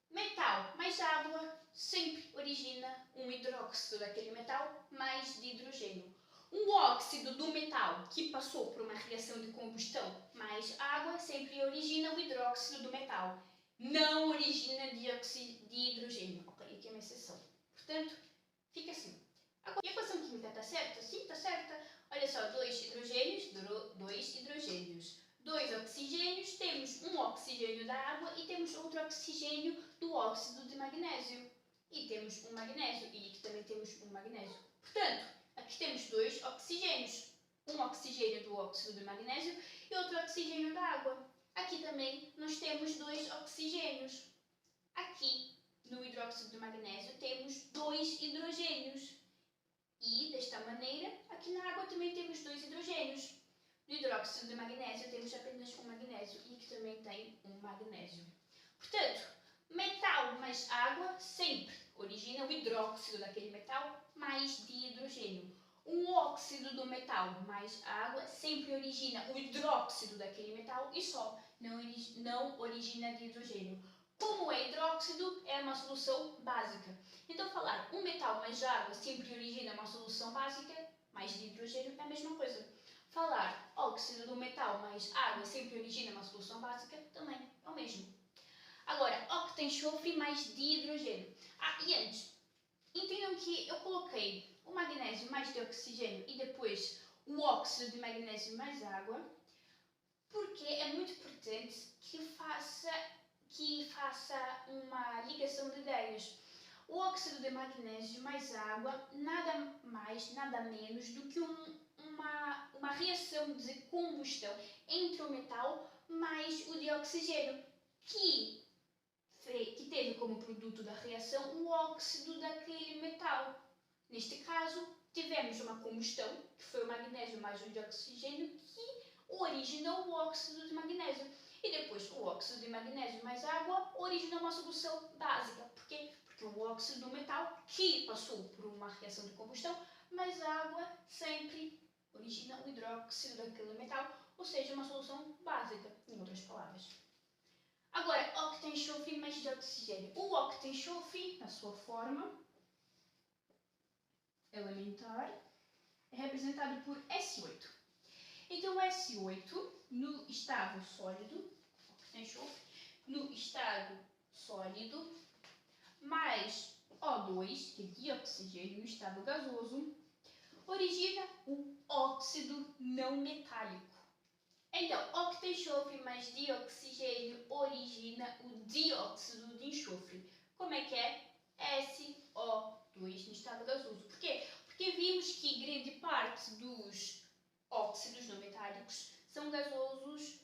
metal mais água sempre origina um hidróxido daquele metal mais de hidrogênio. Um óxido do metal que passou por uma reação de combustão mais água sempre origina o hidróxido do metal. Não origina dióxido de hidrogênio. Ok, aqui é uma exceção. Portanto, fica assim. Agora, a equação química está certa? Sim, está certa. Olha só, 2 hidrogênios, 2 hidrogênios. 2 oxigênios, temos um oxigênio da água e temos outro oxigênio do óxido de magnésio. E temos um magnésio, e aqui também temos um magnésio. Portanto, aqui temos 2 oxigênios. Um oxigênio do óxido de magnésio e outro oxigênio da água. Aqui também nós temos 2 oxigênios. Aqui, no hidróxido de magnésio, temos 2 hidrogênios. E, desta maneira, aqui na água também temos 2 hidrogênios. No hidróxido de magnésio temos apenas um magnésio e aqui também tem um magnésio. Portanto, metal mais água sempre origina o hidróxido daquele metal mais de hidrogênio. Um óxido do metal mais água sempre origina o hidróxido daquele metal e só, não origina de hidrogênio. Como é hidróxido, é uma solução básica. Então, falar um metal mais água sempre origina uma solução básica, mais de hidrogênio, é a mesma coisa. Falar óxido do metal mais água sempre origina uma solução básica, também é o mesmo. Agora, O que tem enxofre mais de hidrogênio. E antes, entendam que eu coloquei o magnésio mais de oxigênio e depois o óxido de magnésio mais água, porque é muito importante que faça uma ligação de ideias. O óxido de magnésio mais água nada mais, nada menos do que uma reação de combustão entre o metal mais o de oxigênio, que teve como produto da reação o óxido daquele metal. Neste caso, tivemos uma combustão, que foi o magnésio mais o de oxigênio, que originou o óxido de magnésio. E depois, o óxido de magnésio mais água originou uma solução básica. Por quê? Porque o óxido do metal, que passou por uma reação de combustão, mais água sempre origina o hidróxido daquele metal, ou seja, uma solução básica, em outras palavras. Agora, O que tem enxofre mais de oxigênio. O O que tem enxofre, na sua forma elementar, é representado por S8. Então, S8, no estado sólido, O que tem enxofre, no estado sólido, mais O2, que é de oxigênio, no estado gasoso, origina o óxido não metálico. Então, O que tem enxofre mais de oxigênio origina o dióxido de enxofre. Como é que é? SO2 no estado gasoso. Por quê? Porque vimos que grande parte dos óxidos não metálicos são gasosos,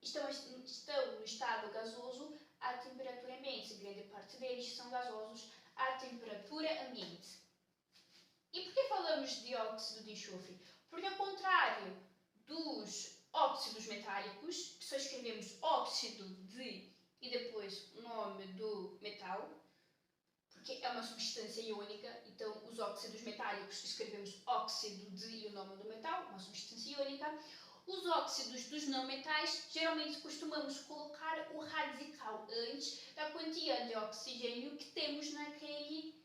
estão no estado gasoso à temperatura ambiente. Grande parte deles são gasosos à temperatura ambiente. E por que falamos de dióxido de enxofre? Porque, ao contrário dos óxidos metálicos, que só escrevemos óxido de e depois o nome do metal, porque é uma substância iônica, então os óxidos metálicos escrevemos óxido de e o nome do metal, uma substância iônica. Os óxidos dos não metais, geralmente costumamos colocar o radical antes da quantia de oxigênio que temos naquele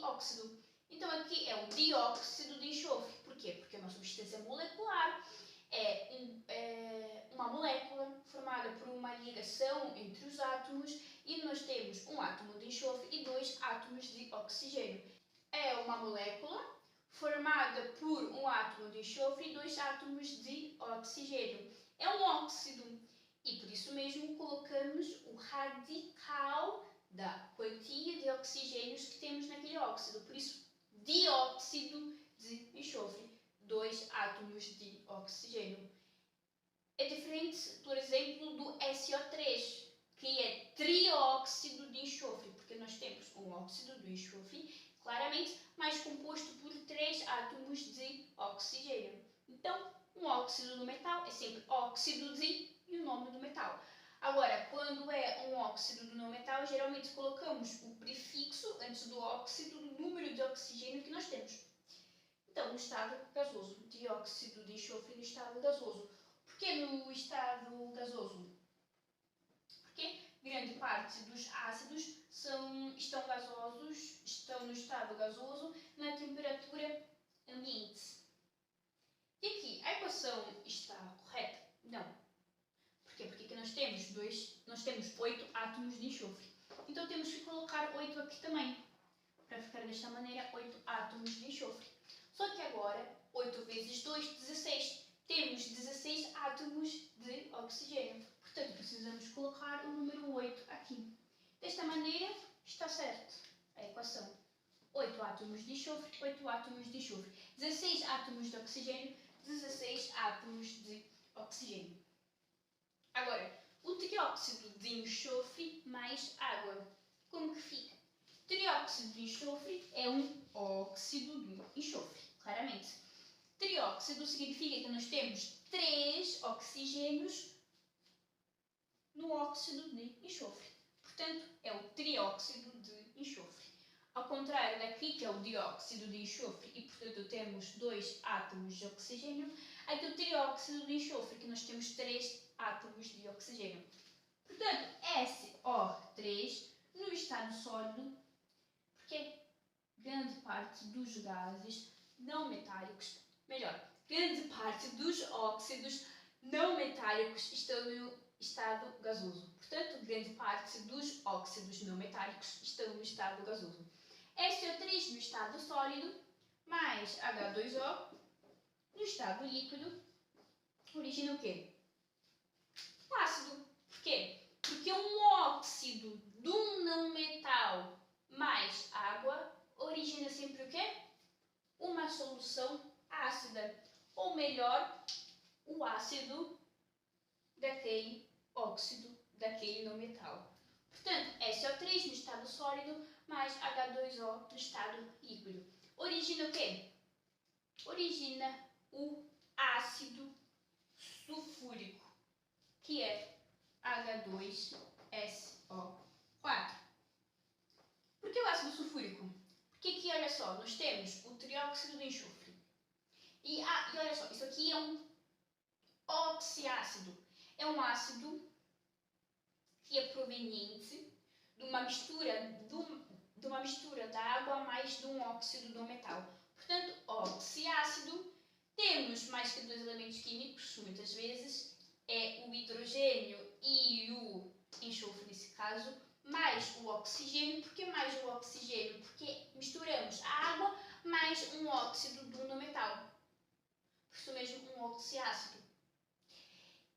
óxido. Então aqui é o dióxido de enxofre. Porquê? Porque é uma substância molecular, é uma molécula formada por uma ligação entre os átomos e nós temos um átomo de enxofre e 2 átomos de oxigênio. É uma molécula formada por um átomo de enxofre e 2 átomos de oxigênio. É um óxido e por isso mesmo colocamos o radical da quantia de oxigênios que temos naquele óxido. Por isso, dióxido de enxofre, 2 átomos de oxigênio. É diferente, por exemplo, do SO3, que é trióxido de enxofre, porque nós temos um óxido de enxofre, claramente, mais composto por 3 átomos de oxigênio. Então, um óxido do metal é sempre óxido de e o nome do metal. Agora, quando é um óxido do não metal, geralmente colocamos o prefixo antes do óxido do número de oxigênio que nós temos. Então, no estado gasoso, dióxido de enxofre no estado gasoso. Porquê no estado gasoso? Porque grande parte dos ácidos estão no estado gasoso na temperatura ambiente. E aqui, a equação está correta? Não. Porquê? Porque aqui nós temos 8 átomos de enxofre. Então temos que colocar 8 aqui também, para ficar desta maneira 8 átomos de enxofre. Só que agora, 8 vezes 2, 16. Temos 16 átomos de oxigênio. Portanto, precisamos colocar o número 8 aqui. Desta maneira, está certo a equação. 8 átomos de enxofre, 8 átomos de enxofre. 16 átomos de oxigênio, 16 átomos de oxigênio. Agora, o trióxido de enxofre mais água. Como que fica? Trióxido de enxofre é um óxido de enxofre, claramente. Trióxido significa que nós temos 3 oxigênios no óxido de enxofre. Portanto, é o trióxido de enxofre. Ao contrário daqui, que é o dióxido de enxofre, e portanto temos 2 átomos de oxigênio, aqui o trióxido de enxofre, que nós temos 3 átomos de oxigênio. Portanto, SO3 no estado sólido, porque grande parte dos gases não metálicos, grande parte dos óxidos não metálicos estão no estado gasoso. Portanto, grande parte dos óxidos não metálicos estão no estado gasoso. SO3 no estado sólido, mais H2O no estado líquido, origina o quê? Um ácido. Por quê? Porque um óxido de um não metal mais água origina sempre o quê? Uma solução ácida. Ou melhor, o ácido daquele óxido, daquele não metal. Portanto, SO3 no estado sólido mais H2O no estado líquido. Origina o quê? Origina o ácido sulfúrico, que é H2SO4. Por que o ácido sulfúrico? Porque aqui, olha só, nós temos o trióxido de enxofre. E olha só, isso aqui é um oxiácido. É um ácido que é proveniente de uma mistura da água mais de um óxido do metal. Portanto, oxiácido, temos mais que 2 elementos químicos, muitas vezes, é o hidrogênio e o enxofre nesse caso, mais o oxigênio. Por que mais o oxigênio? Porque misturamos a água mais um óxido do não metal. Por isso mesmo, um oxiácido.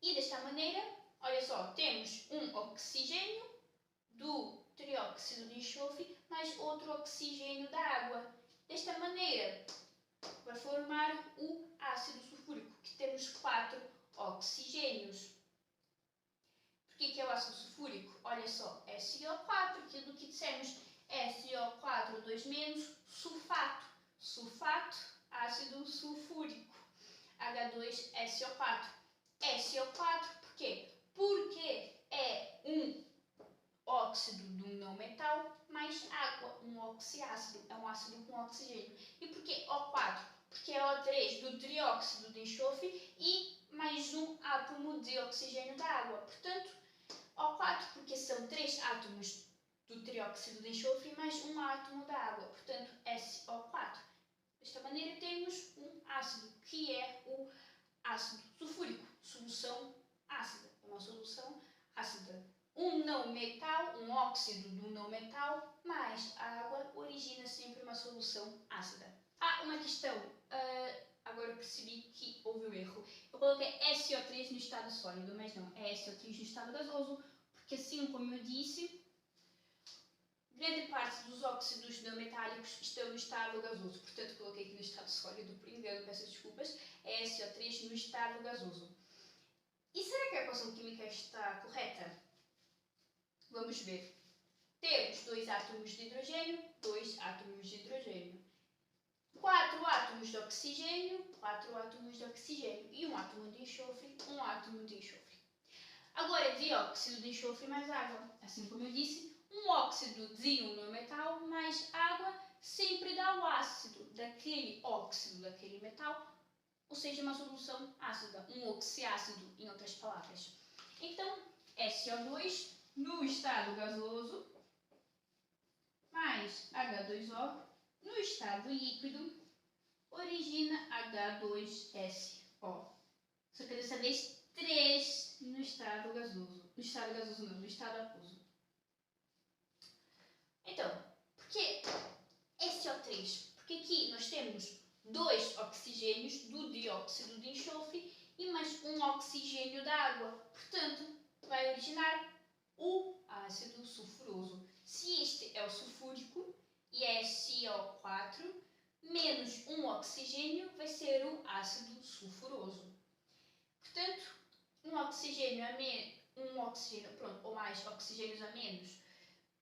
E desta maneira, olha só, temos um oxigênio do trióxido de enxofre mais outro oxigênio da água. Desta maneira, vai formar o ácido sulfúrico, que temos 4 oxigênios. Por que é o ácido sulfúrico? Olha só, SO4, aquilo que dissemos, SO4, 2 menos, sulfato. Sulfato, ácido sulfúrico. H2SO4. SO4, por quê? Porque é um óxido de um não metal mais água, um oxiácido, é um ácido com oxigênio. E por que O4? porque é O3 do trióxido de enxofre e mais um átomo de oxigênio da água. Portanto, O4 porque são 3 átomos do trióxido de enxofre mais um átomo da água. Portanto, SO4. Desta maneira temos um ácido, que é o ácido sulfúrico, solução ácida. É uma solução ácida. Um não metal, um óxido do não metal, mais a água origina sempre uma solução ácida. Uma questão. Agora percebi que houve um erro. Eu coloquei SO3 no estado sólido, mas não, é SO3 no estado gasoso, porque assim como eu disse, grande parte dos óxidos não metálicos estão no estado gasoso. Portanto, coloquei aqui no estado sólido por engano, peço desculpas. É SO3 no estado gasoso. E será que a equação química está correta? Vamos ver. Temos 2 átomos de hidrogênio, 2 átomos de hidrogênio. 4 átomos de oxigênio, 4 átomos de oxigênio. E um átomo de enxofre, um átomo de enxofre. Agora, dióxido de enxofre mais água. Assim como eu disse, um óxido de um não metal mais água sempre dá o ácido daquele óxido, daquele metal, ou seja, uma solução ácida, um oxiácido, em outras palavras. Então, SO2 no estado gasoso mais H2O no estado líquido origina H2SO. Só que dessa vez 3 no estado gasoso. No estado gasoso não, no estado aquoso. Então, por que SO3? Porque aqui nós temos 2 oxigênios do dióxido de enxofre e mais um oxigênio da água. Portanto, vai originar o ácido sulfuroso. Se este é o sulfúrico e é SO4, menos um oxigênio vai ser o ácido sulfuroso. Portanto, um oxigênio ou mais oxigênios a menos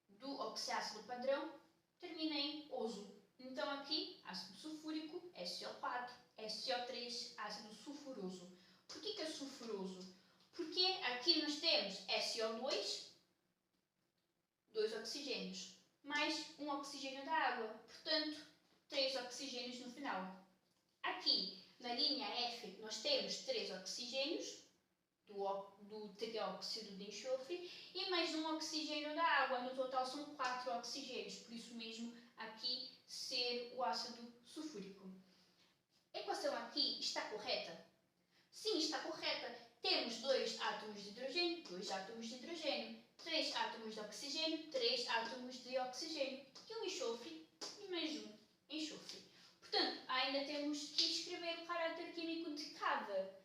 do oxiácido padrão termina em oso. Então aqui, ácido sulfúrico, SO4, SO3, ácido sulfuroso. Por que é sulfuroso? Porque aqui nós temos SO2, 2 oxigênios, mais um oxigênio da água. Portanto, 3 oxigênios no final. Aqui, na linha F, nós temos 3 oxigênios do trióxido de enxofre e mais um oxigênio da água. No total são 4 oxigênios, por isso mesmo aqui ser o ácido sulfúrico. A equação aqui está correta? Sim, está correta. Temos 2 átomos de hidrogênio, 2 átomos de hidrogênio, 3 átomos de oxigênio, 3 átomos de oxigênio e um enxofre e mais um enxofre. Portanto, ainda temos que escrever o caráter químico de cada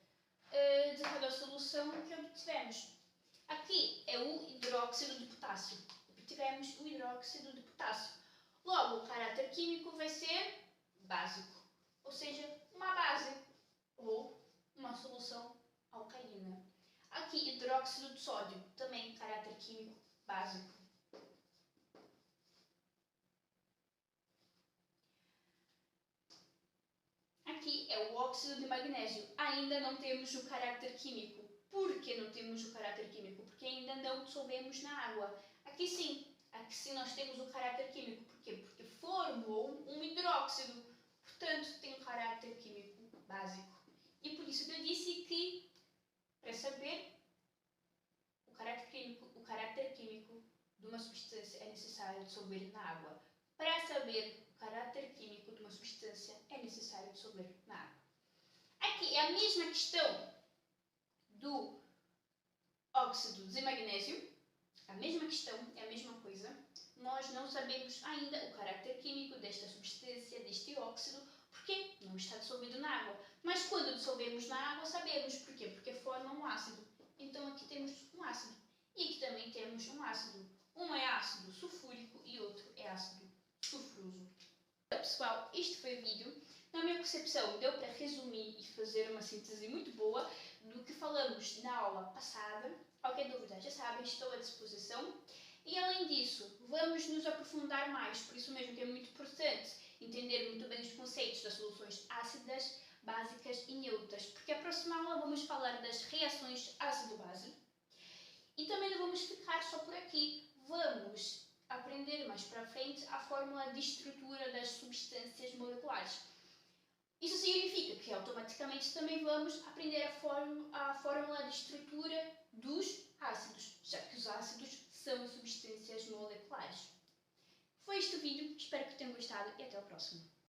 solução que obtivemos. Aqui é o hidróxido de potássio. Obtivemos o hidróxido de potássio. Logo, o caráter químico vai ser básico, ou seja, uma base ou uma solução alcalina. Aqui, hidróxido de sódio, também caráter químico básico. Aqui é o óxido de magnésio. Ainda não temos o caráter químico. Por que não temos o caráter químico? Porque ainda não dissolvemos na água. Aqui sim nós temos o caráter químico. Por quê? Porque formou um hidróxido. Portanto, tem um caráter químico básico. E por isso que eu disse que, para saber o caráter químico de uma substância é necessário dissolver na água. Para saber o caráter químico de uma substância é necessário dissolver na água. Aqui é a mesma questão do óxido de magnésio. A mesma questão, é a mesma coisa. Nós não sabemos ainda o caráter químico desta substância, deste óxido, porque não está dissolvido na água. Mas quando dissolvemos na água, sabemos. Porquê? Porque forma um ácido. Então aqui temos um ácido. E aqui também temos um ácido. Um é ácido sulfúrico e outro é ácido sulfuroso. Então, pessoal, este foi o vídeo. Na minha concepção, deu para resumir e fazer uma síntese muito boa do que falamos na aula passada. Qualquer dúvida, já sabem, estou à disposição. E além disso, vamos nos aprofundar mais, por isso mesmo que é muito importante entender muito bem os conceitos das soluções ácidas, básicas e neutras, porque a próxima aula vamos falar das reações ácido-base. E também não vamos ficar só por aqui, vamos aprender mais para frente a fórmula de estrutura das substâncias moleculares. Isso significa que automaticamente também vamos aprender a fórmula de estrutura dos ácidos, já que os ácidos são substâncias moleculares. Foi este o vídeo, espero que tenham gostado e até o próximo.